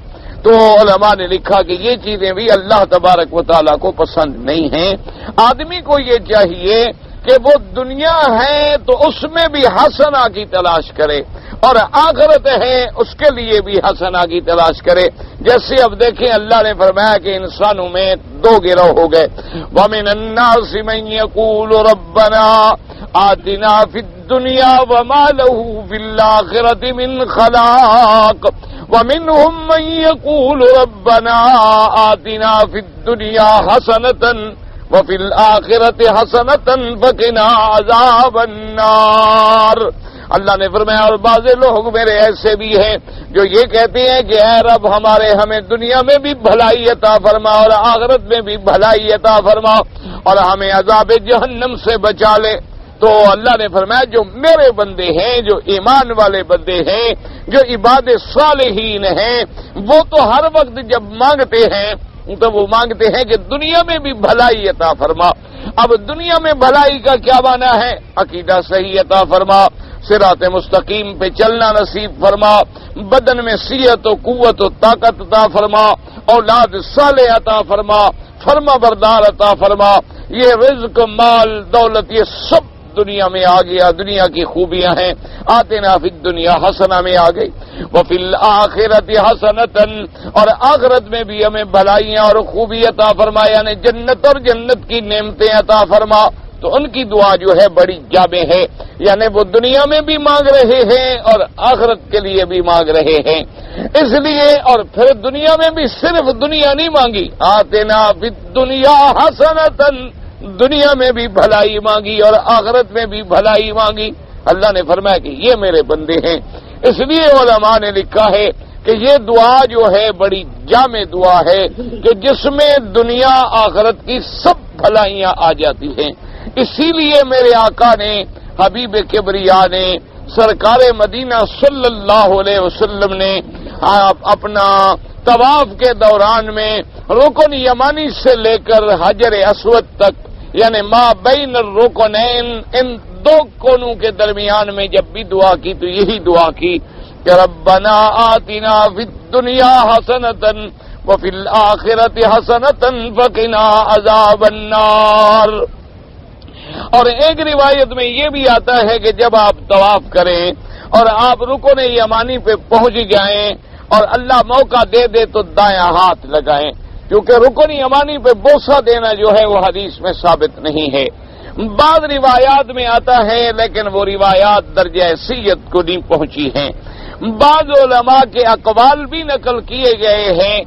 تو علماء نے لکھا کہ یہ چیزیں بھی اللہ تبارک و تعالیٰ کو پسند نہیں ہیں۔ آدمی کو یہ چاہیے کہ وہ دنیا ہے تو اس میں بھی حسنہ کی تلاش کرے، اور آخرت ہے اس کے لیے بھی حسنہ کی تلاش کرے۔ جیسے اب دیکھیں اللہ نے فرمایا کہ انسانوں میں دو گروہ ہو گئے، وَمِنَ النَّاسِ مَن يَقُولُ رَبَّنَا آتِنَا فِي الدُّنْيَا وَمَا لَهُ فِي الْآخِرَةِ مِنْ خَلَاقٍ وَمِنْهُمْ مَن يَقُولُ رَبَّنَا آتِنَا فِي الدُّنْيَا حَسَنَةً وَفِي الْآخِرَةِ حَسَنَةً وَقِنَا عَذَابَ النَّارِ۔ اللہ نے فرمایا اور بعض لوگ میرے ایسے بھی ہیں جو یہ کہتے ہیں کہ اے رب ہمیں دنیا میں بھی بھلائی عطا فرما اور آخرت میں بھی بھلائی عطا فرما اور ہمیں عذاب جہنم سے بچا لے۔ تو اللہ نے فرمایا جو میرے بندے ہیں، جو ایمان والے بندے ہیں، جو عباد صالحین ہیں، وہ تو ہر وقت جب مانگتے ہیں تو وہ مانگتے ہیں کہ دنیا میں بھی بھلائی عطا فرما۔ اب دنیا میں بھلائی کا کیا معنی ہے؟ عقیدہ صحیح عطا فرما، صراط مستقیم پہ چلنا نصیب فرما، بدن میں صحت و قوت و طاقت عطا فرما، اولاد صالح عطا فرما، فرما بردار عطا فرما۔ یہ رزق، مال، دولت، یہ سب دنیا میں آ گیا، دنیا کی خوبیاں ہیں۔ آتنا فی الدنیا حسنہ میں آ گئی، وفی الآخرۃ حسنۃ، اور آخرت میں بھی ہمیں بھلائیاں اور خوبی عطا فرما، یعنی جنت اور جنت کی نعمتیں عطا فرما۔ تو ان کی دعا جو ہے بڑی جامع ہے، یعنی وہ دنیا میں بھی مانگ رہے ہیں اور آخرت کے لیے بھی مانگ رہے ہیں۔ اس لیے اور پھر دنیا میں بھی صرف دنیا نہیں مانگی، آتنا فی الدنیا حسنۃ، دنیا میں بھی بھلائی مانگی اور آخرت میں بھی بھلائی مانگی۔ اللہ نے فرمایا کہ یہ میرے بندے ہیں۔ اس لیے علماء نے لکھا ہے کہ یہ دعا جو ہے بڑی جامع دعا ہے کہ جس میں دنیا آخرت کی سب بھلائیاں آ جاتی ہیں۔ اسی لیے میرے آقا نے، حبیب کبریا نے، سرکار مدینہ صلی اللہ علیہ وسلم نے اپنا طواف کے دوران میں رکن یمانی سے لے کر حجر اسود تک، یعنی ما بین الرکنین، ان دو کونوں کے درمیان میں جب بھی دعا کی تو یہی دعا کی کہ ربنا آتنا فی الدنیا حسنۃ وفی الآخرۃ حسنۃ وقنا عذاب النار۔ اور ایک روایت میں یہ بھی آتا ہے کہ جب آپ طواف کریں اور آپ رکن یمانی پہ پہنچ جائیں اور اللہ موقع دے دے تو دایاں ہاتھ لگائیں، کیونکہ رکن یمانی پہ بوسہ دینا جو ہے وہ حدیث میں ثابت نہیں ہے۔ بعض روایات میں آتا ہے لیکن وہ روایات درجہ حیثیت کو نہیں پہنچی ہیں۔ بعض علماء کے اقوال بھی نقل کیے گئے ہیں،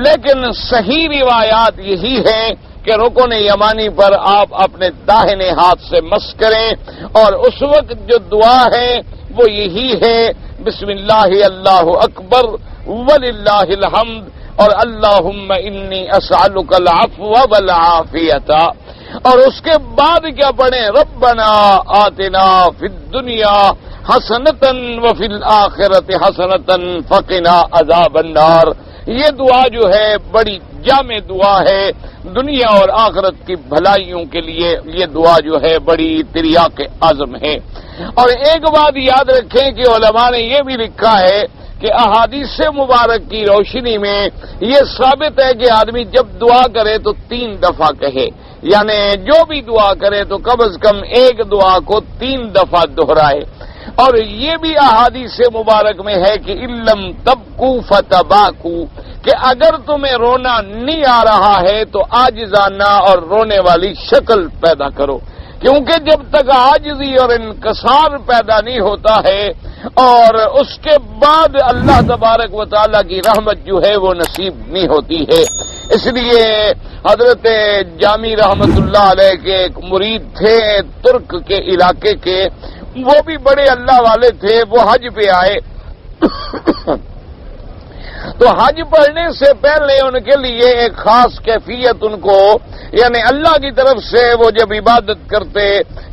لیکن صحیح روایات یہی ہے کہ رکن یمانی پر آپ اپنے داہنے ہاتھ سے مس کریں، اور اس وقت جو دعا ہے وہ یہی ہے، بسم اللہ اللہ اکبر وللہ الحمد اور اللہم انی اسألک العفو والعافیۃ، اور اس کے بعد کیا پڑھیں؟ ربنا آتنا فی الدنیا حسنۃ وفی الآخرۃ حسنۃ فقنا عذاب النار۔ یہ دعا جو ہے بڑی جامع دعا ہے دنیا اور آخرت کی بھلائیوں کے لیے، یہ دعا جو ہے بڑی تریاق اعظم ہے۔ اور ایک بات یاد رکھیں کہ علماء نے یہ بھی لکھا ہے کہ احادیث مبارک کی روشنی میں یہ ثابت ہے کہ آدمی جب دعا کرے تو 3 دفعہ کہے، یعنی جو بھی دعا کرے تو کم از کم ایک دعا کو 3 دفعہ دہرائے۔ اور یہ بھی احادیث مبارک میں ہے کہ علم تبکو فتباکو، کہ اگر تمہیں رونا نہیں آ رہا ہے تو عاجزانہ اور رونے والی شکل پیدا کرو، کیونکہ جب تک عاجزی اور انکسار پیدا نہیں ہوتا ہے اور اس کے بعد اللہ تبارک و تعالیٰ کی رحمت جو ہے وہ نصیب نہیں ہوتی ہے۔ اس لیے حضرت جامی رحمت اللہ علیہ کے ایک مرید تھے ترک کے علاقے کے، وہ بھی بڑے اللہ والے تھے، وہ حج پہ آئے تو حج پڑھنے سے پہلے ان کے لیے ایک خاص کیفیت ان کو، یعنی اللہ کی طرف سے وہ جب عبادت کرتے،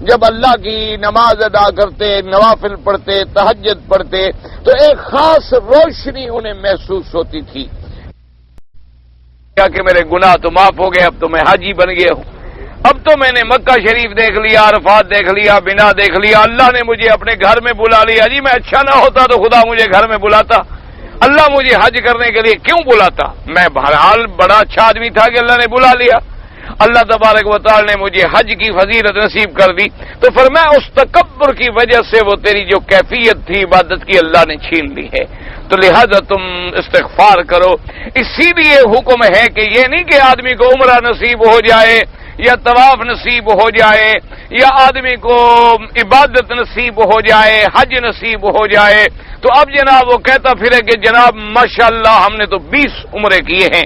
جب اللہ کی نماز ادا کرتے، نوافل پڑھتے، تہجد پڑھتے، تو ایک خاص روشنی انہیں محسوس ہوتی تھی کہ میرے گناہ تو معاف ہو گئے، اب تو میں حاجی بن گیا ہوں، اب تو میں نے مکہ شریف دیکھ لیا، عرفات دیکھ لیا، بنا دیکھ لیا، اللہ نے مجھے اپنے گھر میں بلا لیا۔ جی میں اچھا نہ ہوتا تو خدا مجھے گھر میں بلاتا، اللہ مجھے حج کرنے کے لیے کیوں بلاتا؟ میں بہرحال بڑا اچھا آدمی تھا کہ اللہ نے بلا لیا۔ اللہ تبارک و تعالی نے مجھے حج کی فضیلت نصیب کر دی، تو فرمایا اس تکبر کی وجہ سے وہ تیری جو کیفیت تھی عبادت کی اللہ نے چھین لی ہے، تو لہذا تم استغفار کرو۔ اسی لیے حکم ہے کہ یہ نہیں کہ آدمی کو عمرہ نصیب ہو جائے یا طواف نصیب ہو جائے یا آدمی کو عبادت نصیب ہو جائے، حج نصیب ہو جائے تو اب جناب وہ کہتا پھرے کہ جناب ماشاءاللہ ہم نے تو 20 عمرے کیے ہیں،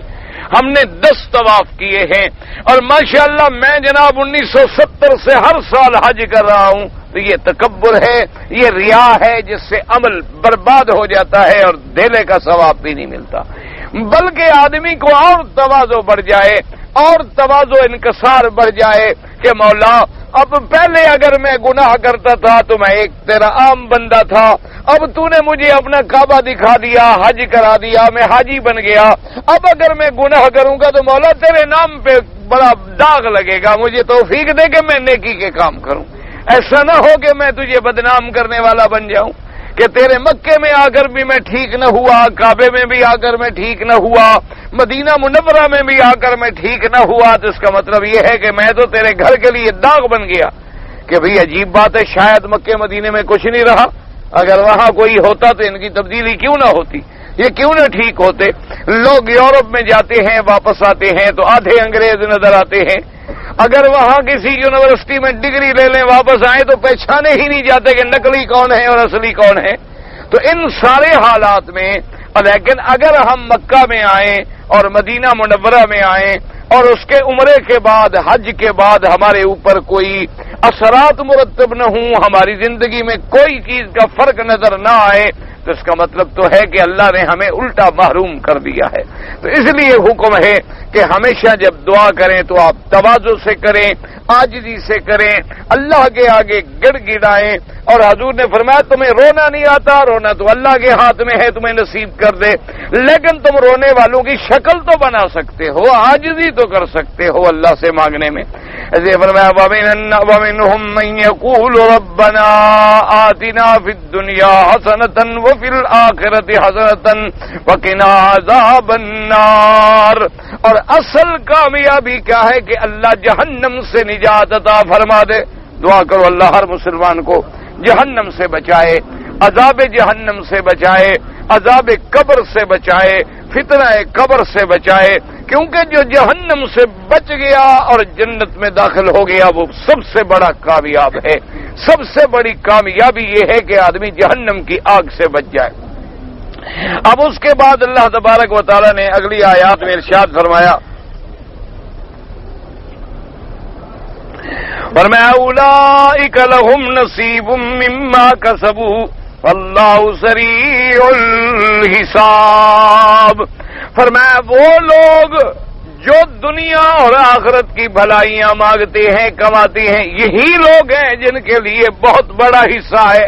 ہم نے 10 طواف کیے ہیں، اور ماشاءاللہ میں جناب 1970 سے ہر سال حج کر رہا ہوں۔ تو یہ تکبر ہے، یہ ریا ہے، جس سے عمل برباد ہو جاتا ہے اور دھیلے کا ثواب بھی نہیں ملتا، بلکہ آدمی کو اور تواضع بڑھ جائے اور تواضع انکسار بڑھ جائے کہ مولا اب پہلے اگر میں گناہ کرتا تھا تو میں ایک تیرا عام بندہ تھا، اب تو نے مجھے اپنا کعبہ دکھا دیا، حج کرا دیا، میں حاجی بن گیا، اب اگر میں گناہ کروں گا تو مولا تیرے نام پہ بڑا داغ لگے گا، مجھے توفیق دے کہ میں نیکی کے کام کروں، ایسا نہ ہو کہ میں تجھے بدنام کرنے والا بن جاؤں، کہ تیرے مکے میں آ کر بھی میں ٹھیک نہ ہوا، کعبے میں بھی آ کر میں ٹھیک نہ ہوا، مدینہ منورہ میں بھی آ کر میں ٹھیک نہ ہوا، تو اس کا مطلب یہ ہے کہ میں تو تیرے گھر کے لیے داغ بن گیا۔ کہ بھئی عجیب بات ہے، شاید مکے مدینے میں کچھ نہیں رہا، اگر وہاں کوئی ہوتا تو ان کی تبدیلی کیوں نہ ہوتی، یہ کیوں نہ ٹھیک ہوتے؟ لوگ یورپ میں جاتے ہیں واپس آتے ہیں تو آدھے انگریز نظر آتے ہیں، اگر وہاں کسی یونیورسٹی میں ڈگری لے لیں واپس آئیں تو پہچانے ہی نہیں جاتے کہ نقلی کون ہے اور اصلی کون ہے۔ تو ان سارے حالات میں لیکن اگر ہم مکہ میں آئیں اور مدینہ منورہ میں آئیں اور اس کے عمرے کے بعد حج کے بعد ہمارے اوپر کوئی اثرات مرتب نہ ہوں، ہماری زندگی میں کوئی چیز کا فرق نظر نہ آئے، تو اس کا مطلب تو ہے کہ اللہ نے ہمیں الٹا محروم کر دیا ہے۔ تو اس لیے حکم ہے کہ ہمیشہ جب دعا کریں تو آپ تواضع سے کریں، عاجزی سے کریں، اللہ کے آگے گڑ گڑائیں، اور حضور نے فرمایا تمہیں رونا نہیں آتا، رونا تو اللہ کے ہاتھ میں ہے، تمہیں نصیب کر دے، لیکن تم رونے والوں کی شکل تو بنا سکتے ہو، عاجزی تو کر سکتے ہو اللہ سے مانگنے میں۔ ایسے فرمایا وَمِنْهُمْ مَنْ يَقُولُ رَبَّنَا آتِنَا فِي الدُّنْيَا حَسَنَةً وَفِي الْآخِرَةِ حَسَنَةً وَقِنَا عَذَابَ النَّارِ۔ اور اصل کامیابی کیا ہے کہ اللہ جہنم سے نجات عطا فرما دے۔ دعا کرو اللہ ہر مسلمان کو جہنم سے بچائے، عذاب جہنم سے بچائے، عذاب قبر سے بچائے، فتنہ قبر سے بچائے، کیونکہ جو جہنم سے بچ گیا اور جنت میں داخل ہو گیا وہ سب سے بڑا کامیاب ہے۔ سب سے بڑی کامیابی یہ ہے کہ آدمی جہنم کی آگ سے بچ جائے۔ اب اس کے بعد اللہ تبارک و تعالی نے اگلی آیات میں ارشاد فرمایا، فرمایا اولئک لہم نصیب مما کسبوا واللہ سریع الحساب۔ فرمایا وہ لوگ جو دنیا اور آخرت کی بھلائیاں مانگتے ہیں کماتے ہیں یہی لوگ ہیں جن کے لیے بہت بڑا حصہ ہے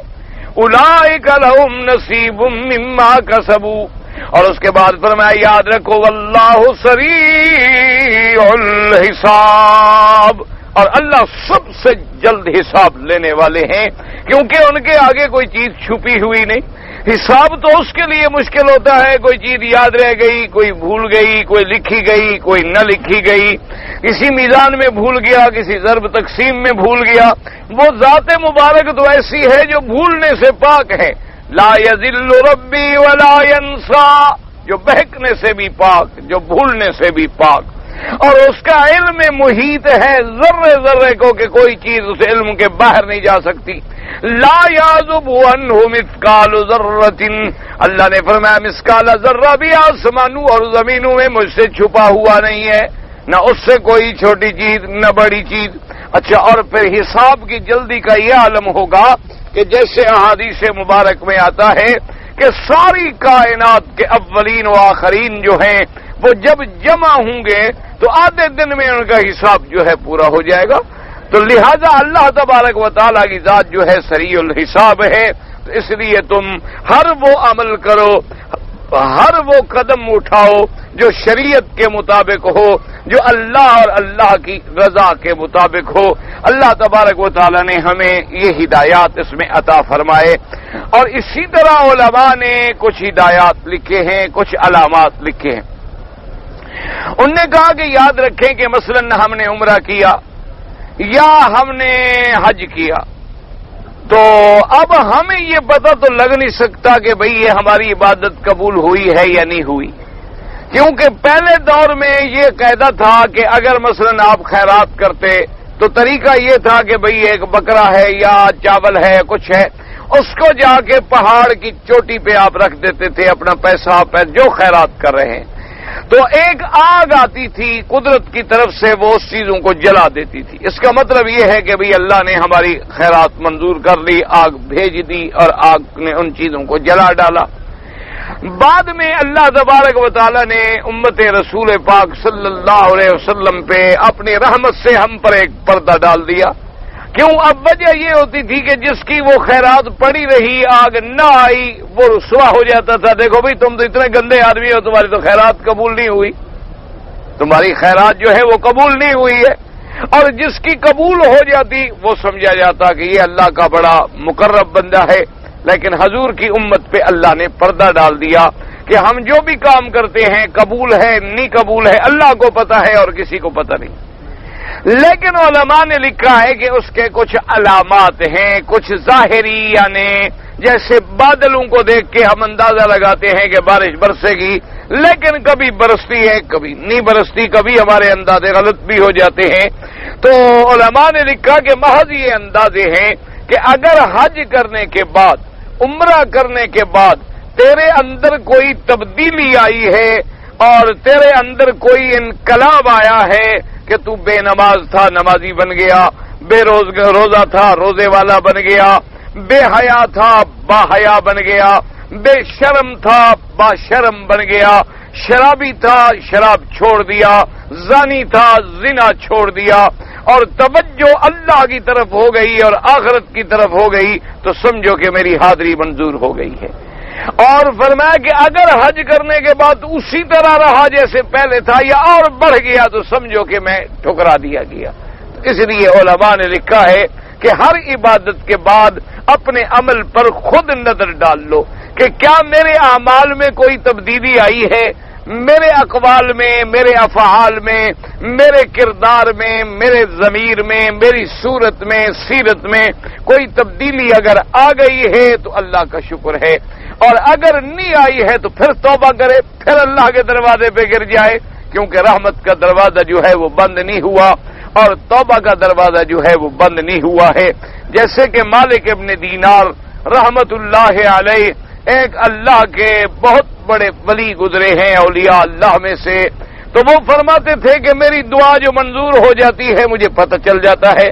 اولئک لہم نصیب مما کسبوا اور اس کے بعد فرمایا یاد رکھو واللہ سریع الحساب اور اللہ سب سے جلد حساب لینے والے ہیں کیونکہ ان کے آگے کوئی چیز چھپی ہوئی نہیں حساب تو اس کے لیے مشکل ہوتا ہے کوئی چیز یاد رہ گئی کوئی بھول گئی کوئی لکھی گئی کوئی نہ لکھی گئی کسی میزان میں بھول گیا کسی ضرب تقسیم میں بھول گیا وہ ذات مبارک تو ایسی ہے جو بھولنے سے پاک ہے لا یذل ربی ولا ینسا جو بہکنے سے بھی پاک جو بھولنے سے بھی پاک اور اس کا علم محیط ہے ذرے ذرے کو کہ کوئی چیز اس علم کے باہر نہیں جا سکتی لا یعزب عنہ مثقال ذرۃ اللہ نے فرمایا مثقال ذرہ بھی آسمانوں اور زمینوں میں مجھ سے چھپا ہوا نہیں ہے نہ اس سے کوئی چھوٹی چیز نہ بڑی چیز اچھا اور پھر حساب کی جلدی کا یہ عالم ہوگا کہ جیسے احادیث مبارک میں آتا ہے کہ ساری کائنات کے اولین و آخرین جو ہیں وہ جب جمع ہوں گے تو آدھے دن میں ان کا حساب جو ہے پورا ہو جائے گا تو لہذا اللہ تبارک و تعالیٰ کی ذات جو ہے سریع الحساب ہے تو اس لیے تم ہر وہ عمل کرو ہر وہ قدم اٹھاؤ جو شریعت کے مطابق ہو جو اللہ اور اللہ کی رضا کے مطابق ہو اللہ تبارک و تعالیٰ نے ہمیں یہ ہدایات اس میں عطا فرمائے اور اسی طرح علماء نے کچھ ہدایات لکھے ہیں کچھ علامات لکھے ہیں انہوں نے کہا کہ یاد رکھیں کہ مثلا ہم نے عمرہ کیا یا ہم نے حج کیا تو اب ہمیں یہ پتہ تو لگ نہیں سکتا کہ بھئی یہ ہماری عبادت قبول ہوئی ہے یا نہیں ہوئی کیونکہ پہلے دور میں یہ قاعدہ تھا کہ اگر مثلا آپ خیرات کرتے تو طریقہ یہ تھا کہ بھئی ایک بکرا ہے یا چاول ہے کچھ ہے اس کو جا کے پہاڑ کی چوٹی پہ آپ رکھ دیتے تھے اپنا پیسہ جو خیرات کر رہے ہیں تو ایک آگ آتی تھی قدرت کی طرف سے وہ اس چیزوں کو جلا دیتی تھی اس کا مطلب یہ ہے کہ بھئی اللہ نے ہماری خیرات منظور کر لی آگ بھیج دی اور آگ نے ان چیزوں کو جلا ڈالا بعد میں اللہ تبارک و تعالی نے امت رسول پاک صلی اللہ علیہ وسلم پہ اپنی رحمت سے ہم پر ایک پردہ ڈال دیا کیوں اب وجہ یہ ہوتی تھی کہ جس کی وہ خیرات پڑی رہی آگ نہ آئی وہ رسوا ہو جاتا تھا دیکھو بھئی تم تو اتنے گندے آدمی ہو تمہاری تو خیرات قبول نہیں ہوئی تمہاری خیرات جو ہے وہ قبول نہیں ہوئی ہے اور جس کی قبول ہو جاتی وہ سمجھا جاتا کہ یہ اللہ کا بڑا مقرب بندہ ہے لیکن حضور کی امت پہ اللہ نے پردہ ڈال دیا کہ ہم جو بھی کام کرتے ہیں قبول ہے نہیں قبول ہے اللہ کو پتہ ہے اور کسی کو پتہ نہیں لیکن علماء نے لکھا ہے کہ اس کے کچھ علامات ہیں کچھ ظاہری یعنی جیسے بادلوں کو دیکھ کے ہم اندازہ لگاتے ہیں کہ بارش برسے گی لیکن کبھی برستی ہے کبھی نہیں برستی کبھی ہمارے اندازے غلط بھی ہو جاتے ہیں تو علماء نے لکھا کہ محض یہ اندازے ہیں کہ اگر حج کرنے کے بعد عمرہ کرنے کے بعد تیرے اندر کوئی تبدیلی آئی ہے اور تیرے اندر کوئی انقلاب آیا ہے کہ تو بے نماز تھا نمازی بن گیا بے روزہ تھا روزے والا بن گیا بے حیا تھا با حیا بن گیا بے شرم تھا با شرم بن گیا شرابی تھا شراب چھوڑ دیا زانی تھا زنا چھوڑ دیا اور توجہ اللہ کی طرف ہو گئی اور آخرت کی طرف ہو گئی تو سمجھو کہ میری حاضری منظور ہو گئی ہے اور فرمایا کہ اگر حج کرنے کے بعد اسی طرح رہا جیسے پہلے تھا یا اور بڑھ گیا تو سمجھو کہ میں ٹھکرا دیا گیا اس لیے علماء نے لکھا ہے کہ ہر عبادت کے بعد اپنے عمل پر خود نظر ڈال لو کہ کیا میرے اعمال میں کوئی تبدیلی آئی ہے میرے اقوال میں میرے افعال میں میرے کردار میں میرے ضمیر میں میری صورت میں سیرت میں کوئی تبدیلی اگر آ گئی ہے تو اللہ کا شکر ہے اور اگر نہیں آئی ہے تو پھر توبہ کرے پھر اللہ کے دروازے پہ گر جائے کیونکہ رحمت کا دروازہ جو ہے وہ بند نہیں ہوا اور توبہ کا دروازہ جو ہے وہ بند نہیں ہوا ہے جیسے کہ مالک ابن دینار رحمت اللہ علیہ ایک اللہ کے بہت بڑے ولی گزرے ہیں اولیاء اللہ میں سے تو وہ فرماتے تھے کہ میری دعا جو منظور ہو جاتی ہے مجھے پتہ چل جاتا ہے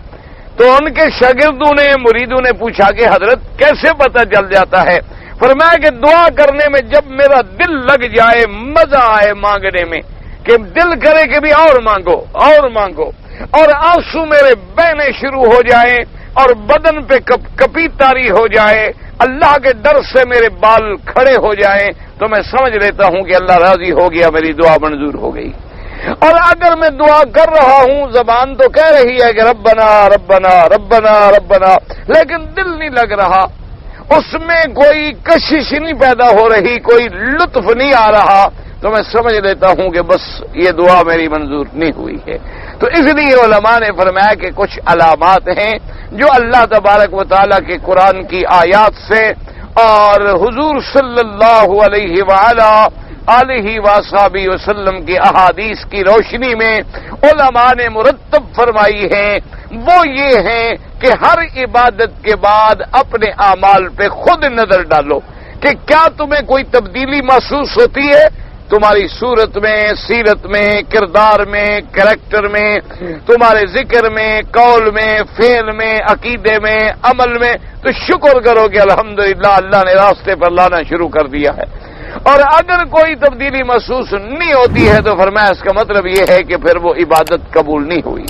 تو ان کے شاگردوں نے مریدوں نے پوچھا کہ حضرت کیسے پتہ چل جاتا ہے فرمایا کہ دعا کرنے میں جب میرا دل لگ جائے، مزہ آئے مانگنے میں، کہ دل کرے کہ بھی اور مانگو اور مانگو، اور آنسو میرے بہنے شروع ہو جائیں اور بدن پہ کپی تاری ہو جائے، اللہ کے ڈر سے میرے بال کھڑے ہو جائیں، تو میں سمجھ لیتا ہوں کہ اللہ راضی ہو گیا، میری دعا منظور ہو گئی۔ اور اگر میں دعا کر رہا ہوں، زبان تو کہہ رہی ہے کہ ربنا ربنا ربنا ربنا، لیکن دل نہیں لگ رہا، اس میں کوئی کشش نہیں پیدا ہو رہی، کوئی لطف نہیں آ رہا، تو میں سمجھ لیتا ہوں کہ بس یہ دعا میری منظور نہیں ہوئی ہے۔ تو اس لیے علماء نے فرمایا کہ کچھ علامات ہیں جو اللہ تبارک و تعالیٰ کے قرآن کی آیات سے اور حضور صلی اللہ علیہ آلہ وصحبہ وسلم کی احادیث کی روشنی میں علماء نے مرتب فرمائی ہیں، وہ یہ ہیں کہ ہر عبادت کے بعد اپنے اعمال پہ خود نظر ڈالو کہ کیا تمہیں کوئی تبدیلی محسوس ہوتی ہے تمہاری صورت میں، سیرت میں، کردار میں، کریکٹر میں، تمہارے ذکر میں، قول میں، فعل میں، عقیدے میں، عمل میں، تو شکر کرو کہ الحمدللہ اللہ نے راستے پر لانا شروع کر دیا ہے۔ اور اگر کوئی تبدیلی محسوس نہیں ہوتی ہے تو فرمایا اس کا مطلب یہ ہے کہ پھر وہ عبادت قبول نہیں ہوئی۔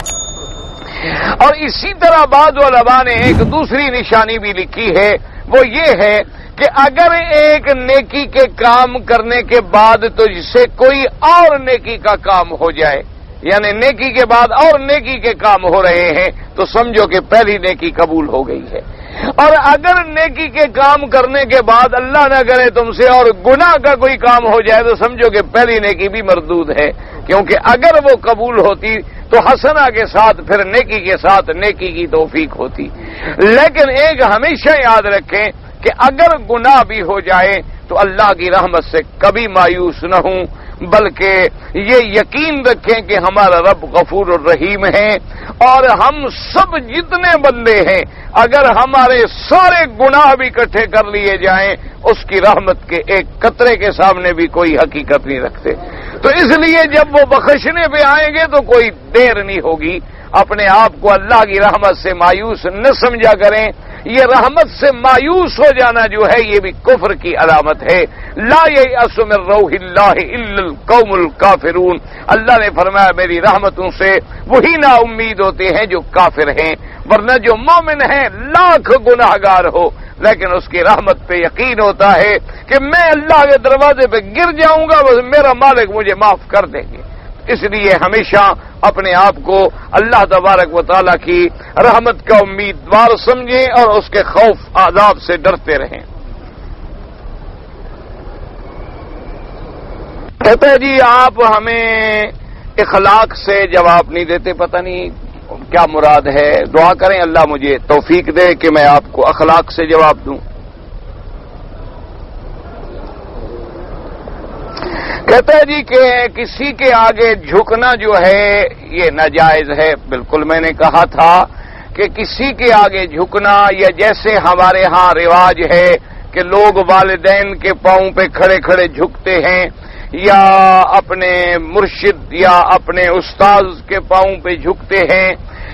اور اسی طرح بعض علماء نے ایک دوسری نشانی بھی لکھی ہے، وہ یہ ہے کہ اگر ایک نیکی کے کام کرنے کے بعد تو جسے کوئی اور نیکی کا کام ہو جائے، یعنی نیکی کے بعد اور نیکی کے کام ہو رہے ہیں، تو سمجھو کہ پہلی نیکی قبول ہو گئی ہے۔ اور اگر نیکی کے کام کرنے کے بعد اللہ نہ کرے تم سے اور گناہ کا کوئی کام ہو جائے تو سمجھو کہ پہلی نیکی بھی مردود ہے، کیونکہ اگر وہ قبول ہوتی تو حسنہ کے ساتھ پھر نیکی کے ساتھ نیکی کی توفیق ہوتی۔ لیکن ایک ہمیشہ یاد رکھیں کہ اگر گناہ بھی ہو جائے تو اللہ کی رحمت سے کبھی مایوس نہ ہوں، بلکہ یہ یقین رکھیں کہ ہمارا رب غفور الرحیم ہے، اور ہم سب جتنے بندے ہیں اگر ہمارے سارے گناہ بھی اکٹھے کر لیے جائیں اس کی رحمت کے ایک قطرے کے سامنے بھی کوئی حقیقت نہیں رکھتے۔ تو اس لیے جب وہ بخشنے پہ آئیں گے تو کوئی دیر نہیں ہوگی۔ اپنے آپ کو اللہ کی رحمت سے مایوس نہ سمجھا کریں، یہ رحمت سے مایوس ہو جانا جو ہے یہ بھی کفر کی علامت ہے۔ لا ییأس من روح اللہ الا القوم الکافرون، اللہ نے فرمایا میری رحمتوں سے وہی نا امید ہوتے ہیں جو کافر ہیں، ورنہ جو مومن ہیں لاکھ گناہگار ہو لیکن اس کی رحمت پہ یقین ہوتا ہے کہ میں اللہ کے دروازے پہ گر جاؤں گا بس میرا مالک مجھے معاف کر دیں گے۔ اس لیے ہمیشہ اپنے آپ کو اللہ تبارک و تعالیٰ کی رحمت کا امیدوار سمجھیں اور اس کے خوف عذاب سے ڈرتے رہیں۔ کہتا ہے جی آپ ہمیں اخلاق سے جواب نہیں دیتے، پتہ نہیں کیا مراد ہے، دعا کریں اللہ مجھے توفیق دے کہ میں آپ کو اخلاق سے جواب دوں۔ کہتا ہے جی کہ کسی کے آگے جھکنا جو ہے یہ ناجائز ہے۔ بالکل میں نے کہا تھا کہ کسی کے آگے جھکنا، یا جیسے ہمارے ہاں رواج ہے کہ لوگ والدین کے پاؤں پہ کھڑے کھڑے جھکتے ہیں، یا اپنے مرشد یا اپنے استاذ کے پاؤں پہ جھکتے ہیں،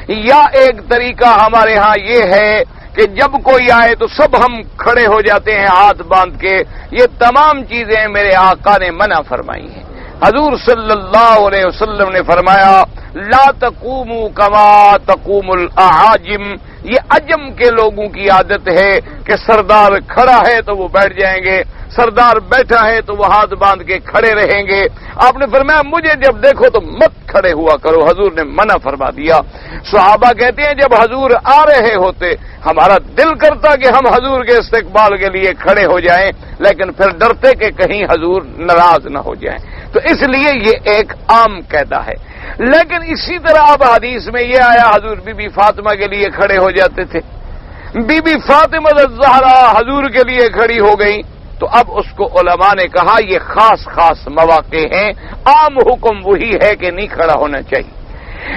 یا ایک طریقہ ہمارے ہاں یہ ہے کہ جب کوئی آئے تو سب ہم کھڑے ہو جاتے ہیں ہاتھ باندھ کے، یہ تمام چیزیں میرے آقا نے منع فرمائی ہیں۔ حضور صلی اللہ علیہ وسلم نے فرمایا لا تقوموا کما تقوم الاعاجم، یہ عجم کے لوگوں کی عادت ہے کہ سردار کھڑا ہے تو وہ بیٹھ جائیں گے، سردار بیٹھا ہے تو وہ ہاتھ باندھ کے کھڑے رہیں گے۔ آپ نے فرمایا مجھے جب دیکھو تو مت کھڑے ہوا کرو، حضور نے منع فرما دیا۔ صحابہ کہتے ہیں جب حضور آ رہے ہوتے ہمارا دل کرتا کہ ہم حضور کے استقبال کے لیے کھڑے ہو جائیں، لیکن پھر ڈرتے کہ کہیں حضور ناراض نہ ہو جائیں، تو اس لیے یہ ایک عام قاعدہ ہے۔ لیکن اسی طرح اب حدیث میں یہ آیا حضور بی بی فاطمہ کے لیے کھڑے ہو جاتے تھے، بی بی فاطمہ الزہرا حضور کے لیے کھڑی ہو گئی، تو اب اس کو علماء نے کہا یہ خاص خاص مواقع ہیں، عام حکم وہی ہے کہ نہیں کھڑا ہونا چاہیے۔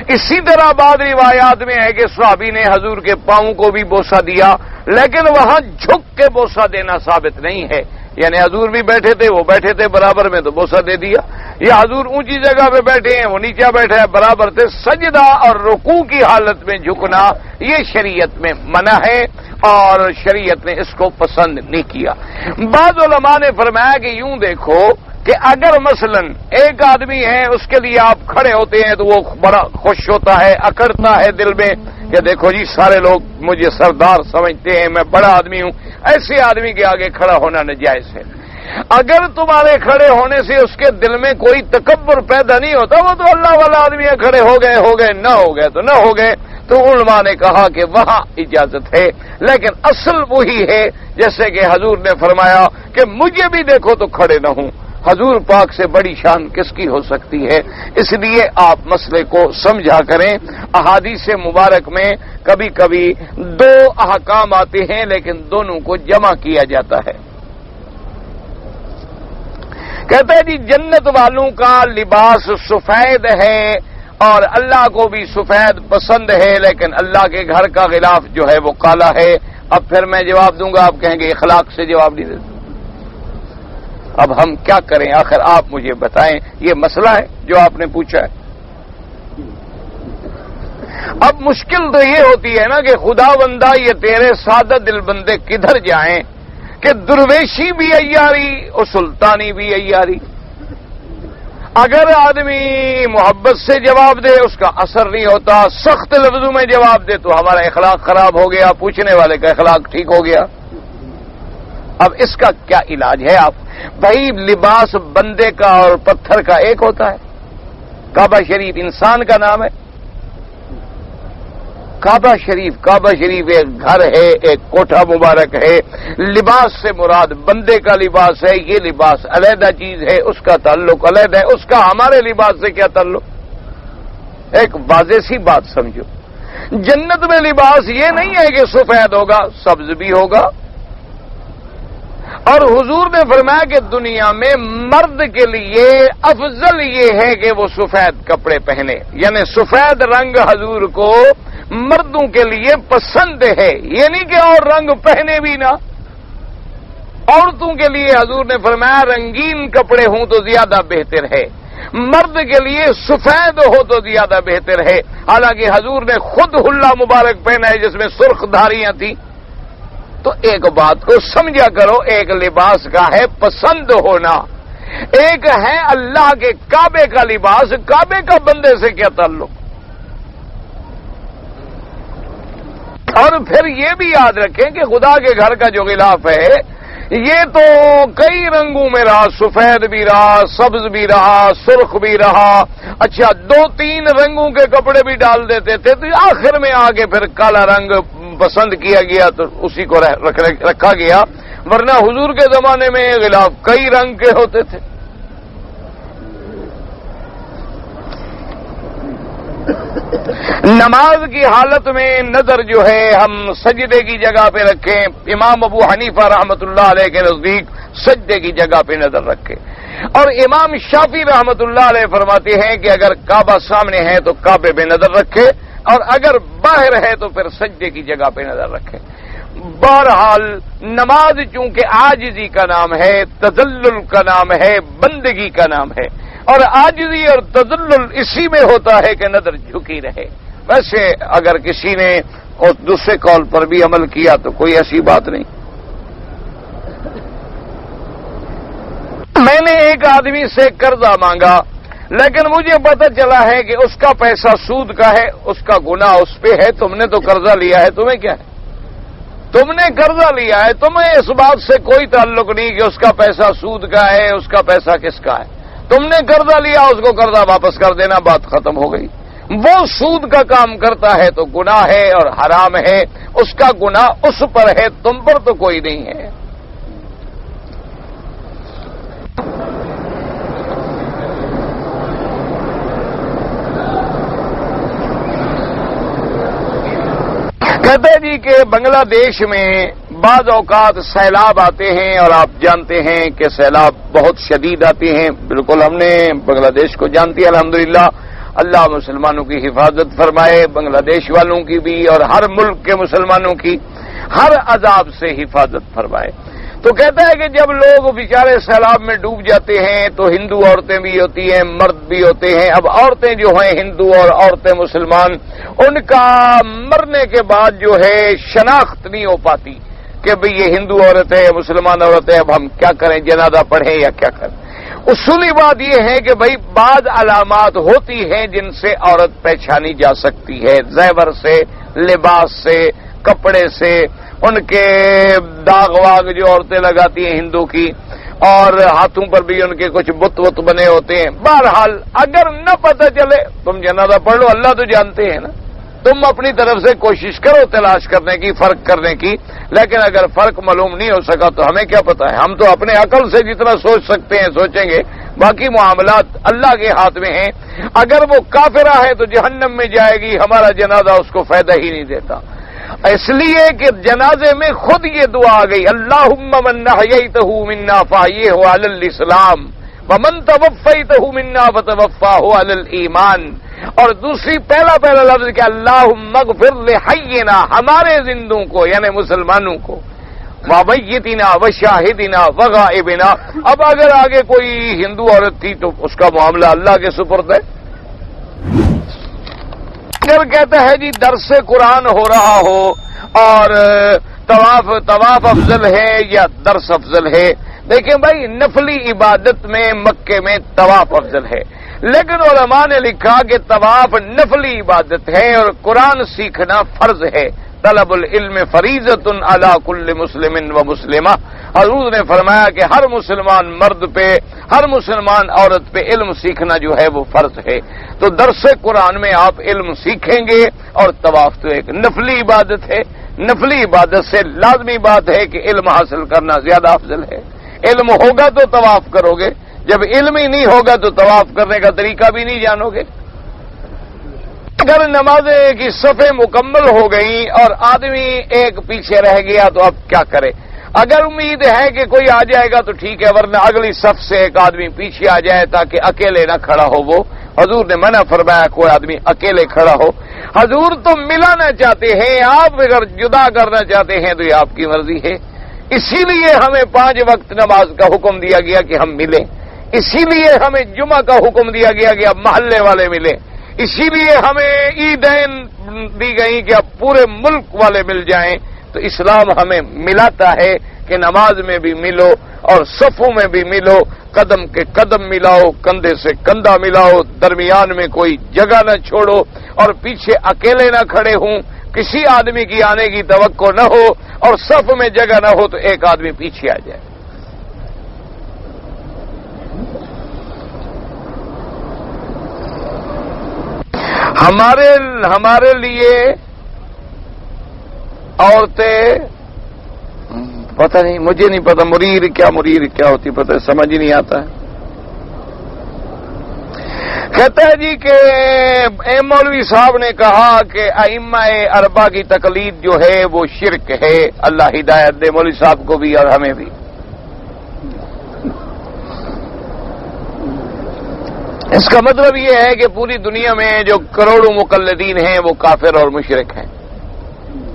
اسی طرح بعض روایات میں ہے کہ صحابی نے حضور کے پاؤں کو بھی بوسہ دیا، لیکن وہاں جھک کے بوسہ دینا ثابت نہیں ہے، یعنی حضور بھی بیٹھے تھے وہ بیٹھے تھے برابر میں تو بوسہ دے دیا، یا حضور اونچی جگہ پہ بیٹھے ہیں وہ نیچا بیٹھا ہے برابر تھے۔ سجدہ اور رکوع کی حالت میں جھکنا یہ شریعت میں منع ہے، اور شریعت نے اس کو پسند نہیں کیا۔ بعض علماء نے فرمایا کہ یوں دیکھو کہ اگر مثلا ایک آدمی ہے، اس کے لیے آپ کھڑے ہوتے ہیں تو وہ بڑا خوش ہوتا ہے، اکڑتا ہے دل میں کہ دیکھو جی سارے لوگ مجھے سردار سمجھتے ہیں، میں بڑا آدمی ہوں، ایسے آدمی کے آگے کھڑا ہونا ناجائز ہے۔ اگر تمہارے کھڑے ہونے سے اس کے دل میں کوئی تکبر پیدا نہیں ہوتا، وہ تو اللہ والا آدمی ہے، کھڑے ہو گئے نہ ہو گئے تو نہ ہو گئے، تو علماء نے کہا کہ وہاں اجازت ہے، لیکن اصل وہی ہے جیسے کہ حضور نے فرمایا کہ مجھے بھی دیکھو تو کھڑے نہ ہوں۔ حضور پاک سے بڑی شان کس کی ہو سکتی ہے؟ اس لیے آپ مسئلے کو سمجھا کریں۔ احادیث مبارک میں کبھی کبھی دو احکام آتے ہیں لیکن دونوں کو جمع کیا جاتا ہے۔ کہتے ہیں جی جنت والوں کا لباس سفید ہے اور اللہ کو بھی سفید پسند ہے، لیکن اللہ کے گھر کا غلاف جو ہے وہ کالا ہے۔ اب پھر میں جواب دوں گا، آپ کہیں گے اخلاق سے جواب نہیں دیتے۔ اب ہم کیا کریں؟ آخر آپ مجھے بتائیں، یہ مسئلہ ہے جو آپ نے پوچھا ہے۔ اب مشکل تو یہ ہوتی ہے نا کہ خدا بندہ یہ تیرے سادہ دل بندے کدھر جائیں کہ درویشی بھی عیاری اور سلطانی بھی عیاری۔ اگر آدمی محبت سے جواب دے اس کا اثر نہیں ہوتا، سخت لفظوں میں جواب دے تو ہمارا اخلاق خراب ہو گیا، پوچھنے والے کا اخلاق ٹھیک ہو گیا۔ اب اس کا کیا علاج ہے؟ آپ بھائی لباس بندے کا اور پتھر کا ایک ہوتا ہے۔ کعبہ شریف انسان کا نام ہے، کعبہ شریف ایک گھر ہے، ایک کوٹھا مبارک ہے۔ لباس سے مراد بندے کا لباس ہے، یہ لباس علیحدہ چیز ہے، اس کا تعلق علیحدہ ہے، اس کا ہمارے لباس سے کیا تعلق؟ ایک واضح سی بات سمجھو، جنت میں لباس یہ نہیں ہے کہ سفید ہوگا، سبز بھی ہوگا۔ اور حضور نے فرمایا کہ دنیا میں مرد کے لیے افضل یہ ہے کہ وہ سفید کپڑے پہنے، یعنی سفید رنگ حضور کو مردوں کے لیے پسند ہے، یہ نہیں کہ اور رنگ پہنے بھی نہ۔ عورتوں کے لیے حضور نے فرمایا رنگین کپڑے ہوں تو زیادہ بہتر ہے، مرد کے لیے سفید ہو تو زیادہ بہتر ہے۔ حالانکہ حضور نے خود حلہ مبارک پہنا ہے جس میں سرخ دھاریاں تھیں۔ تو ایک بات کو سمجھا کرو، ایک لباس کا ہے پسند ہونا، ایک ہے اللہ کے کعبے کا لباس، کعبے کا بندے سے کیا تعلق؟ اور پھر یہ بھی یاد رکھیں کہ خدا کے گھر کا جو غلاف ہے یہ تو کئی رنگوں میں رہا، سفید بھی رہا، سبز بھی رہا، سرخ بھی رہا، اچھا 2-3 رنگوں کے کپڑے بھی ڈال دیتے تھے، تو آخر میں آگے پھر کالا رنگ پسند کیا گیا تو اسی کو رکھا گیا، ورنہ حضور کے زمانے میں غلاف کئی رنگ کے ہوتے تھے۔ نماز کی حالت میں نظر جو ہے ہم سجدے کی جگہ پہ رکھیں، امام ابو حنیفہ رحمۃ اللہ علیہ کے نزدیک سجدے کی جگہ پہ نظر رکھیں، اور امام شافعی رحمۃ اللہ علیہ فرماتے ہیں کہ اگر کعبہ سامنے ہے تو کعبے پہ نظر رکھے، اور اگر باہر ہے تو پھر سجدے کی جگہ پہ نظر رکھے۔ بہرحال نماز چونکہ عاجزی کا نام ہے، تذلل کا نام ہے، بندگی کا نام ہے، اور عاجزی اور تذلل اسی میں ہوتا ہے کہ نظر جھکی رہے۔ ویسے اگر کسی نے اور دوسرے قول پر بھی عمل کیا تو کوئی ایسی بات نہیں۔ میں نے ایک آدمی سے قرضہ مانگا، لیکن مجھے پتہ چلا ہے کہ اس کا پیسہ سود کا ہے، اس کا گناہ اس پہ ہے، تم نے تو قرضہ لیا ہے، تمہیں کیا ہے؟ تم نے قرضہ لیا ہے، تمہیں اس بات سے کوئی تعلق نہیں کہ اس کا پیسہ سود کا ہے، اس کا پیسہ کس کا ہے۔ تم نے قرضہ لیا، اس کو قرضہ واپس کر دینا، بات ختم ہو گئی۔ وہ سود کا کام کرتا ہے تو گناہ ہے اور حرام ہے، اس کا گناہ اس پر ہے، تم پر تو کوئی نہیں ہے۔ کہتے جی کہ بنگلہ دیش میں بعض اوقات سیلاب آتے ہیں، اور آپ جانتے ہیں کہ سیلاب بہت شدید آتے ہیں، بالکل ہم نے بنگلہ دیش کو جانتی ہے الحمدللہ۔ اللہ مسلمانوں کی حفاظت فرمائے، بنگلہ دیش والوں کی بھی اور ہر ملک کے مسلمانوں کی ہر عذاب سے حفاظت فرمائے۔ تو کہتا ہے کہ جب لوگ بیچارے سیلاب میں ڈوب جاتے ہیں تو ہندو عورتیں بھی ہوتی ہیں، مرد بھی ہوتے ہیں. اب عورتیں جو ہیں ہندو اور عورتیں مسلمان، ان کا مرنے کے بعد جو ہے شناخت نہیں ہو پاتی کہ بھئی یہ ہندو عورت ہے یا مسلمان عورت ہے، اب ہم کیا کریں، جنازہ پڑھیں یا کیا کریں. اصولی بات یہ ہے کہ بھئی بعض علامات ہوتی ہیں جن سے عورت پہچانی جا سکتی ہے، زیور سے، لباس سے، کپڑے سے، ان کے داغ واغ جو عورتیں لگاتی ہیں ہندو کی، اور ہاتھوں پر بھی ان کے کچھ بت وت بنے ہوتے ہیں. بہرحال اگر نہ پتہ چلے تم جنازہ پڑھ لو، اللہ تو جانتے ہیں نا. تم اپنی طرف سے کوشش کرو تلاش کرنے کی، فرق کرنے کی، لیکن اگر فرق معلوم نہیں ہو سکا تو ہمیں کیا پتا ہے. ہم تو اپنے عقل سے جتنا سوچ سکتے ہیں سوچیں گے، باقی معاملات اللہ کے ہاتھ میں ہیں. اگر وہ کافرہ ہے تو جہنم میں جائے گی، ہمارا جنازہ اس کو فائدہ ہی نہیں دیتا. اس لیے کہ جنازے میں خود یہ دعا آ گئی، اللہم من احییتہ منا فاحیہ علی الاسلام ومن توفیتہ منا فتوفاہ علی الایمان. اور دوسری پہلا لفظ کہ اللہم اغفر لحینا، ہمارے زندوں کو یعنی مسلمانوں کو، ومیتنا وشاہدنا وغائبنا. اب اگر آگے کوئی ہندو عورت تھی تو اس کا معاملہ اللہ کے سپرد ہے. اگر کہتا ہے جی درس قرآن ہو رہا ہو اور طواف افضل ہے یا درس افضل ہے، دیکھیں بھائی نفلی عبادت میں مکے میں طواف افضل ہے، لیکن علماء نے لکھا کہ طواف نفلی عبادت ہے اور قرآن سیکھنا فرض ہے. طلب العلم فریضۃ علی کل مسلم و مسلمہ. حضور نے فرمایا کہ ہر مسلمان مرد پہ، ہر مسلمان عورت پہ علم سیکھنا جو ہے وہ فرض ہے. تو درس قرآن میں آپ علم سیکھیں گے، اور طواف تو ایک نفلی عبادت ہے. نفلی عبادت سے لازمی بات ہے کہ علم حاصل کرنا زیادہ افضل ہے. علم ہوگا تو طواف کرو گے، جب علم ہی نہیں ہوگا تو طواف کرنے کا طریقہ بھی نہیں جانو گے. اگر نمازیں کی صفیں مکمل ہو گئیں اور آدمی ایک پیچھے رہ گیا تو اب کیا کرے؟ اگر امید ہے کہ کوئی آ جائے گا تو ٹھیک ہے، ورنہ اگلی صف سے ایک آدمی پیچھے آ جائے تاکہ اکیلے نہ کھڑا ہو. وہ حضور نے منع فرمایا کوئی آدمی اکیلے کھڑا ہو. حضور تو ملانا چاہتے ہیں، آپ اگر جدا کرنا چاہتے ہیں تو یہ آپ کی مرضی ہے. اسی لیے ہمیں 5 وقت نماز کا حکم دیا گیا کہ ہم ملیں. اسی لیے ہمیں جمعہ کا حکم دیا گیا کہ اب محلے والے ملیں. اسی لیے ہمیں عیدین دی گئی کہ اب پورے ملک والے مل جائیں. تو اسلام ہمیں ملاتا ہے کہ نماز میں بھی ملو اور صفوں میں بھی ملو، قدم کے قدم ملاؤ، کندھے سے کندھا ملاؤ، درمیان میں کوئی جگہ نہ چھوڑو اور پیچھے اکیلے نہ کھڑے ہوں. کسی آدمی کی آنے کی توقع نہ ہو اور صف میں جگہ نہ ہو تو ایک آدمی پیچھے آ جائے. ہمارے لیے عورتیں، پتہ نہیں، مجھے نہیں پتا مریر کیا ہوتی، پتہ سمجھ ہی نہیں آتا ہے. کہتا ہے جی کہ مولوی صاحب نے کہا کہ ائمہ اربعہ کی تقلید جو ہے وہ شرک ہے. اللہ ہدایت دے مولوی صاحب کو بھی اور ہمیں بھی. اس کا مطلب یہ ہے کہ پوری دنیا میں جو کروڑوں مقلدین ہیں وہ کافر اور مشرک ہیں.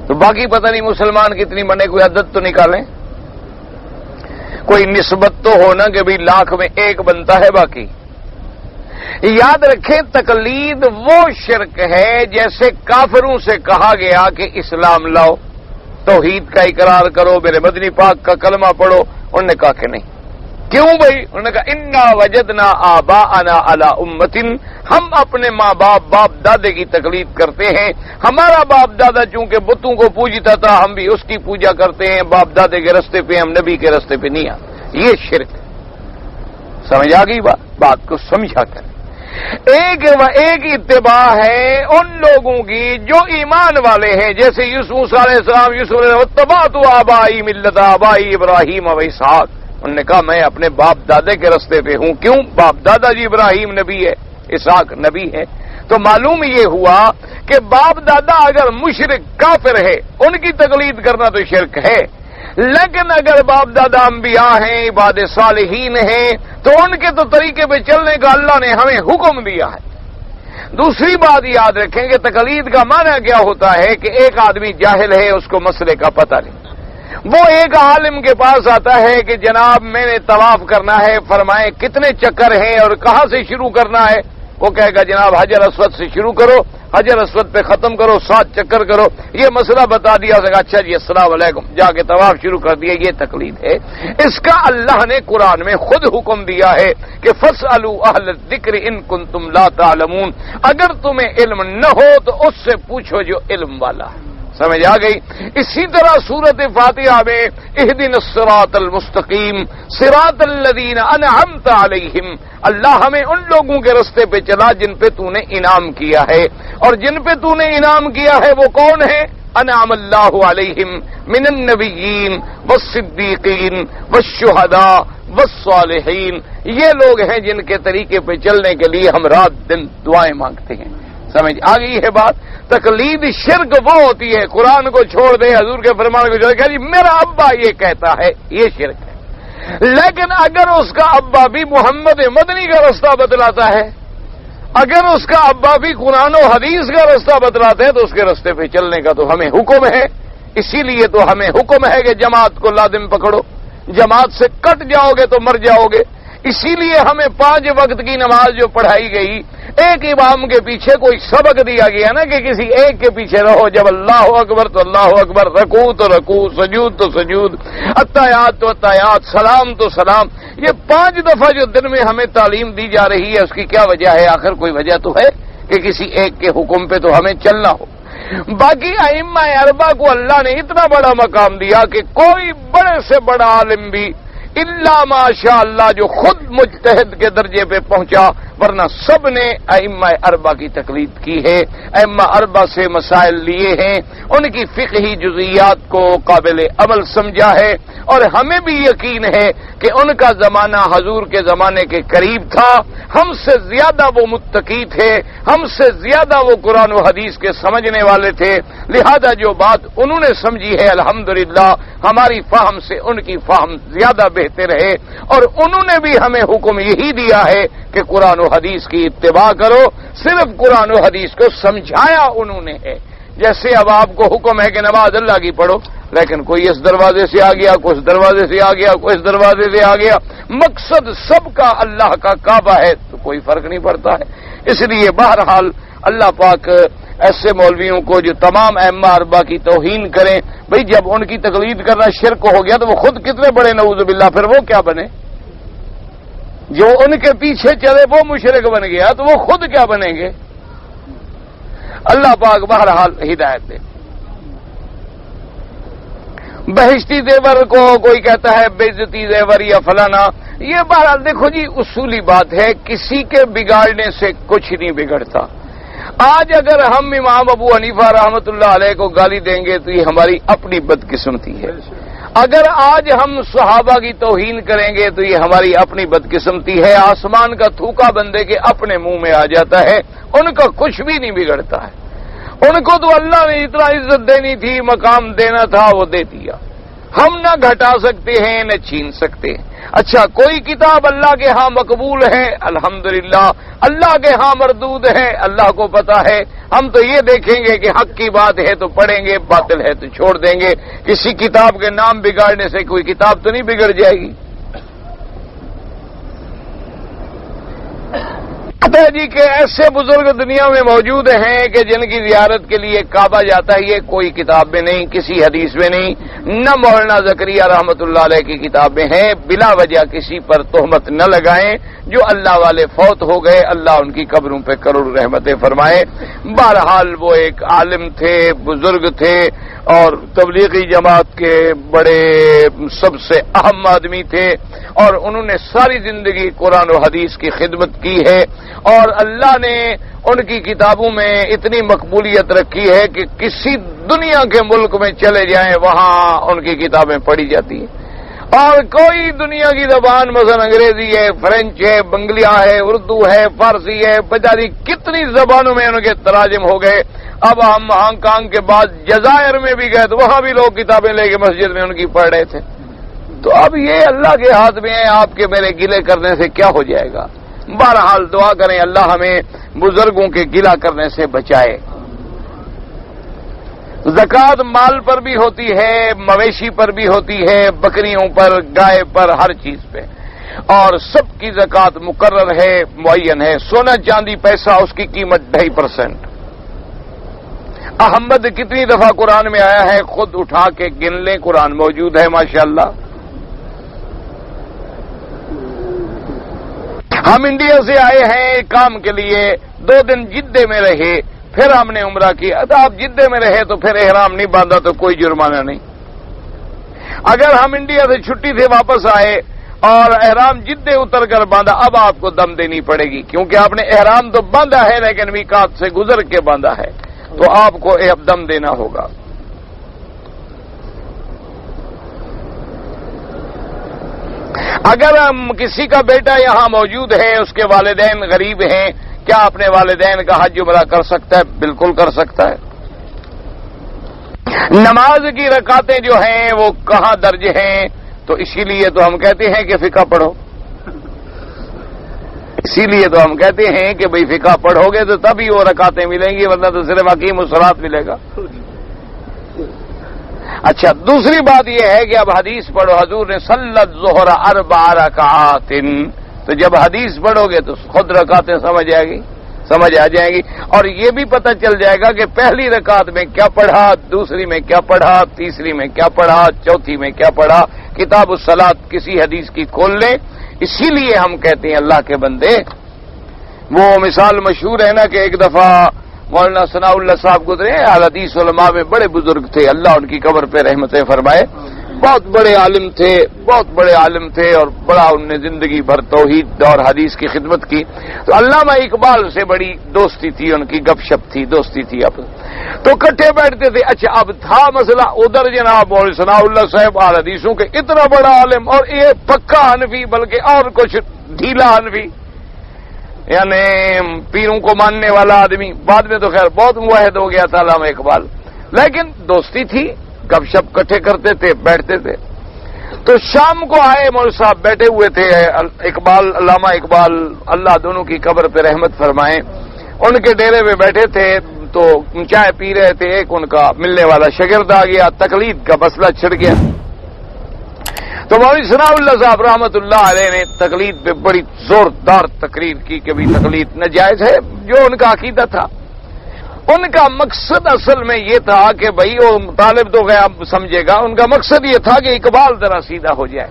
تو باقی پتہ نہیں مسلمان کتنی بنے، کوئی عدد تو نکالیں، کوئی نسبت تو ہونا کہ بھی 1,00,000 میں 1 بنتا ہے. باقی یاد رکھیں تقلید وہ شرک ہے جیسے کافروں سے کہا گیا کہ اسلام لاؤ، توحید کا اقرار کرو، میرے مدنی پاک کا کلمہ پڑھو. انہوں نے کہا کہ نہیں. کیوں بھائی؟ انہوں نے کہا انا وجدنا آباءنا علی امۃ، ہم اپنے ماں باپ دادے کی تقلید کرتے ہیں. ہمارا باپ دادا چونکہ بتوں کو پوجتا تھا، ہم بھی اس کی پوجا کرتے ہیں. باپ دادے کے رستے پہ، ہم نبی کے رستے پہ نہیں آتے. یہ شرک. سمجھ آ گئی بات کو سمجھا کر. ایک اتباع ہے ان لوگوں کی جو ایمان والے ہیں، جیسے یوسف علیہ السلام، اتبعت آبائی ملت آبائی ابراہیم و اسحاق. انہوں نے کہا میں اپنے باپ دادے کے رستے پہ ہوں. کیوں؟ باپ دادا جی ابراہیم نبی ہے، اسحاق نبی ہے. تو معلوم یہ ہوا کہ باپ دادا اگر مشرک کافر ہے، ان کی تقلید کرنا تو شرک ہے. لیکن اگر باپ دادا انبیاء ہیں، عباد صالحین ہیں، تو ان کے تو طریقے پہ چلنے کا اللہ نے ہمیں حکم دیا ہے. دوسری بات یاد رکھیں کہ تقلید کا معنی کیا ہوتا ہے کہ ایک آدمی جاہل ہے، اس کو مسئلے کا پتہ نہیں. وہ ایک عالم کے پاس آتا ہے کہ جناب میں نے طواف کرنا ہے، فرمائیں کتنے چکر ہیں اور کہاں سے شروع کرنا ہے؟ وہ کہے گا جناب حجر اسود سے شروع کرو، حجر اسود پہ ختم کرو، 7 چکر کرو۔ یہ مسئلہ بتا دیا، اچھا جی السلام علیکم، جا کے طواف شروع کر دیا۔ یہ تقلید ہے۔ اس کا اللہ نے قرآن میں خود حکم دیا ہے کہ فاسألوا اہل الذکر ان کنتم لا تعلمون، اگر تمہیں علم نہ ہو تو اس سے پوچھو جو علم والا ہے۔ سمجھ آ گئی؟ اسی طرح سورۃ فاتحہ میں اہدنا الصراط المستقیم صراط الذین انعمت علیہم، اللہ ہمیں ان لوگوں کے رستے پہ چلا جن پہ تو نے انعام کیا ہے، اور جن پہ تو نے انعام کیا ہے وہ کون ہے؟ انعم اللہ علیہم من النبیین والصدیقین والشہداء والصالحین، یہ لوگ ہیں جن کے طریقے پہ چلنے کے لیے ہم رات دن دعائیں مانگتے ہیں۔ سمجھ آ گئی ہے بات؟ تقلید شرک وہ ہوتی ہے، قرآن کو چھوڑ دے، حضور کے فرمان کو چھوڑ دے، جی میرا ابا یہ کہتا ہے، یہ شرک ہے۔ لیکن اگر اس کا ابا بھی محمد مدنی کا رستہ بتلاتا ہے، اگر اس کا ابا بھی قرآن و حدیث کا رستہ بتلاتا ہے، تو اس کے رستے پہ چلنے کا تو ہمیں حکم ہے۔ اسی لیے تو ہمیں حکم ہے کہ جماعت کو لازم پکڑو، جماعت سے کٹ جاؤ گے تو مر جاؤ گے۔ اسی لیے ہمیں 5 وقت کی نماز جو پڑھائی گئی، ایک امام کے پیچھے کوئی سبق دیا گیا نا کہ کسی ایک کے پیچھے رہو، جب اللہ اکبر تو اللہ اکبر، رکوع تو رکوع، سجود تو سجود، اتحیات تو اتحیات، سلام تو سلام۔ یہ 5 دفعہ جو دن میں ہمیں تعلیم دی جا رہی ہے، اس کی کیا وجہ ہے؟ آخر کوئی وجہ تو ہے کہ کسی ایک کے حکم پہ تو ہمیں چلنا ہو۔ باقی ائمہ اربعہ کو اللہ نے اتنا بڑا مقام دیا کہ کوئی بڑے سے بڑا عالم بھی الا ماشاء اللہ جو خود مجتہد کے درجے پہ پہنچا، ورنہ سب نے ائمہ اربعہ کی تقلید کی ہے، ائمہ اربعہ سے مسائل لیے ہیں، ان کی فقہی جزئیات کو قابل عمل سمجھا ہے، اور ہمیں بھی یقین ہے کہ ان کا زمانہ حضور کے زمانے کے قریب تھا، ہم سے زیادہ وہ متقی تھے، ہم سے زیادہ وہ قرآن و حدیث کے سمجھنے والے تھے، لہذا جو بات انہوں نے سمجھی ہے الحمدللہ ہماری فہم سے ان کی فہم زیادہ بہتر ہے، اور انہوں نے بھی ہمیں حکم یہی دیا ہے کہ قرآن و حدیث کی اتباع کرو، صرف قرآن و حدیث کو سمجھایا انہوں نے ہے۔ جیسے اب آپ کو حکم ہے کہ نماز اللہ کی پڑھو، لیکن کوئی اس دروازے سے آ گیا، کوئی اس دروازے سے آ گیا، کوئی اس دروازے سے آ گیا، مقصد سب کا اللہ کا کعبہ ہے تو کوئی فرق نہیں پڑتا ہے۔ اس لیے بہرحال اللہ پاک ایسے مولویوں کو جو تمام ائمہ اربعہ کی توہین کریں، بھئی جب ان کی تقلید کرنا شرک ہو گیا تو وہ خود کتنے بڑے نعوذ باللہ، پھر وہ کیا بنے؟ جو ان کے پیچھے چلے وہ مشرک بن گیا تو وہ خود کیا بنیں گے؟ اللہ پاک بہرحال ہدایت دے۔ بہشتی زیور کو کوئی کہتا ہے بےعزتی زیور یا فلانا، یہ بہرحال دیکھو جی اصولی بات ہے، کسی کے بگاڑنے سے کچھ نہیں بگڑتا۔ آج اگر ہم امام ابو حنیفہ رحمۃ اللہ علیہ کو گالی دیں گے تو یہ ہماری اپنی بدقسمتی ہے، اگر آج ہم صحابہ کی توہین کریں گے تو یہ ہماری اپنی بدقسمتی ہے۔ آسمان کا تھوکا بندے کے اپنے منہ میں آ جاتا ہے، ان کا کچھ بھی نہیں بگڑتا ہے، ان کو تو اللہ نے اتنا عزت دینی تھی، مقام دینا تھا، وہ دے دیا، ہم نہ گھٹا سکتے ہیں نہ چھین سکتے ہیں۔ اچھا کوئی کتاب اللہ کے ہاں مقبول ہے الحمدللہ، اللہ کے ہاں مردود ہے اللہ کو پتا ہے، ہم تو یہ دیکھیں گے کہ حق کی بات ہے تو پڑھیں گے، باطل ہے تو چھوڑ دیں گے۔ کسی کتاب کے نام بگاڑنے سے کوئی کتاب تو نہیں بگڑ جائے گی۔ ہے جی کہ ایسے بزرگ دنیا میں موجود ہیں کہ جن کی زیارت کے لیے کعبہ جاتا ہے، یہ کوئی کتاب میں نہیں، کسی حدیث میں نہیں، نہ مولانا زکریا رحمت اللہ علیہ کی کتاب میں ہے۔ بلا وجہ کسی پر تہمت نہ لگائیں، جو اللہ والے فوت ہو گئے اللہ ان کی قبروں پہ کروڑ رحمتیں فرمائے۔ بہرحال وہ ایک عالم تھے، بزرگ تھے، اور تبلیغی جماعت کے بڑے سب سے اہم آدمی تھے، اور انہوں نے ساری زندگی قرآن و حدیث کی خدمت کی ہے، اور اللہ نے ان کی کتابوں میں اتنی مقبولیت رکھی ہے کہ کسی دنیا کے ملک میں چلے جائیں وہاں ان کی کتابیں پڑھی جاتی ہیں، اور کوئی دنیا کی زبان مثلا انگریزی ہے، فرینچ ہے، بنگلیا ہے، اردو ہے، فارسی ہے، پتہ کتنی زبانوں میں ان کے تراجم ہو گئے۔ اب ہم ہانگ کانگ کے بعد جزائر میں بھی گئے تو وہاں بھی لوگ کتابیں لے کے مسجد میں ان کی پڑھ رہے تھے۔ تو اب یہ اللہ کے ہاتھ میں ہے، آپ کے میرے گلے کرنے سے کیا ہو جائے گا؟ بہرحال دعا کریں اللہ ہمیں بزرگوں کے گلہ کرنے سے بچائے۔ زکات مال پر بھی ہوتی ہے، مویشی پر بھی ہوتی ہے، بکریوں پر، گائے پر، ہر چیز پہ، اور سب کی زکات مقرر ہے، معین ہے۔ سونا چاندی پیسہ اس کی قیمت 2.5%۔ احمد کتنی دفعہ قرآن میں آیا ہے، خود اٹھا کے گن لیں، قرآن موجود ہے ماشاءاللہ۔ ہم انڈیا سے آئے ہیں کام کے لیے، 2 دن جدے میں رہے، پھر ہم نے عمرہ کیا۔ تو آپ جدے میں رہے تو پھر احرام نہیں باندھا تو کوئی جرمانہ نہیں۔ اگر ہم انڈیا سے چھٹی سے واپس آئے اور احرام جدے اتر کر باندھا، اب آپ کو دم دینی پڑے گی، کیونکہ آپ نے احرام تو باندھا ہے لیکن میقات سے گزر کے باندھا ہے، تو آپ کو اب دم دینا ہوگا۔ اگر کسی کا بیٹا یہاں موجود ہے، اس کے والدین غریب ہیں، کیا اپنے والدین کا حج عمرہ کر سکتا ہے؟ بالکل کر سکتا ہے۔ نماز کی رکعتیں جو ہیں وہ کہاں درج ہیں؟ تو اسی لیے تو ہم کہتے ہیں کہ فقہ پڑھو، اسی لیے تو ہم کہتے ہیں کہ بھئی فقہ پڑھو گے تو تبھی وہ رکعتیں ملیں گی، ورنہ تو صرف اقیم الصلاۃ ملے گا۔ اچھا، دوسری بات یہ ہے کہ اب حدیث پڑھو، حضور نے صلی الظہر 4 رکعات، تو جب حدیث پڑھو گے تو خود رکعتیں سمجھ آ جائیں گی، اور یہ بھی پتہ چل جائے گا کہ پہلی رکعت میں کیا پڑھا، دوسری میں کیا پڑھا، تیسری میں کیا پڑھا، چوتھی میں کیا پڑھا۔ کتاب الصلاۃ کسی حدیث کی کھول لیں۔ اسی لیے ہم کہتے ہیں اللہ کے بندے، وہ مثال مشہور ہے نا کہ ایک دفعہ مولانا ثناء اللہ صاحب گزرے، حدیث علماء میں بڑے بزرگ تھے، اللہ ان کی قبر پہ رحمتیں فرمائے، بہت بڑے عالم تھے اور بڑا ان نے زندگی بھر توحید اور حدیث کی خدمت کی۔ تو علامہ اقبال سے بڑی دوستی تھی، ان کی گپ شپ تھی، دوستی تھی، اب تو کٹھے بیٹھتے تھے۔ اچھا، اب تھا مسئلہ ادھر جناب مولانا ثناء اللہ صاحب حدیثوں کے اتنا بڑا عالم، اور یہ پکا حنفی، بلکہ اور کچھ ڈھیلا حنفی، یعنی پیروں کو ماننے والا آدمی۔ بعد میں تو خیر بہت موحد ہو گیا تھا علامہ اقبال، لیکن دوستی تھی، گپ شپ کٹھے کرتے تھے، بیٹھتے تھے۔ تو شام کو آئے مولوی صاحب، بیٹھے ہوئے تھے علامہ اقبال، اللہ دونوں کی قبر پہ رحمت فرمائے، ان کے ڈیرے میں بیٹھے تھے تو چائے پی رہے تھے۔ ایک ان کا ملنے والا شاگرد آ گیا، تقلید کا مسئلہ چھڑ گیا۔ تو مولوی ثناء اللہ صاحب رحمت اللہ علیہ نے تقلید پہ بڑی زوردار تقریر کی کہ بھی تقلید ناجائز ہے، جو ان کا عقیدہ تھا۔ ان کا مقصد اصل میں یہ تھا کہ بھئی وہ طالب تو گیا سمجھے گا، ان کا مقصد یہ تھا کہ اقبال ذرا سیدھا ہو جائے۔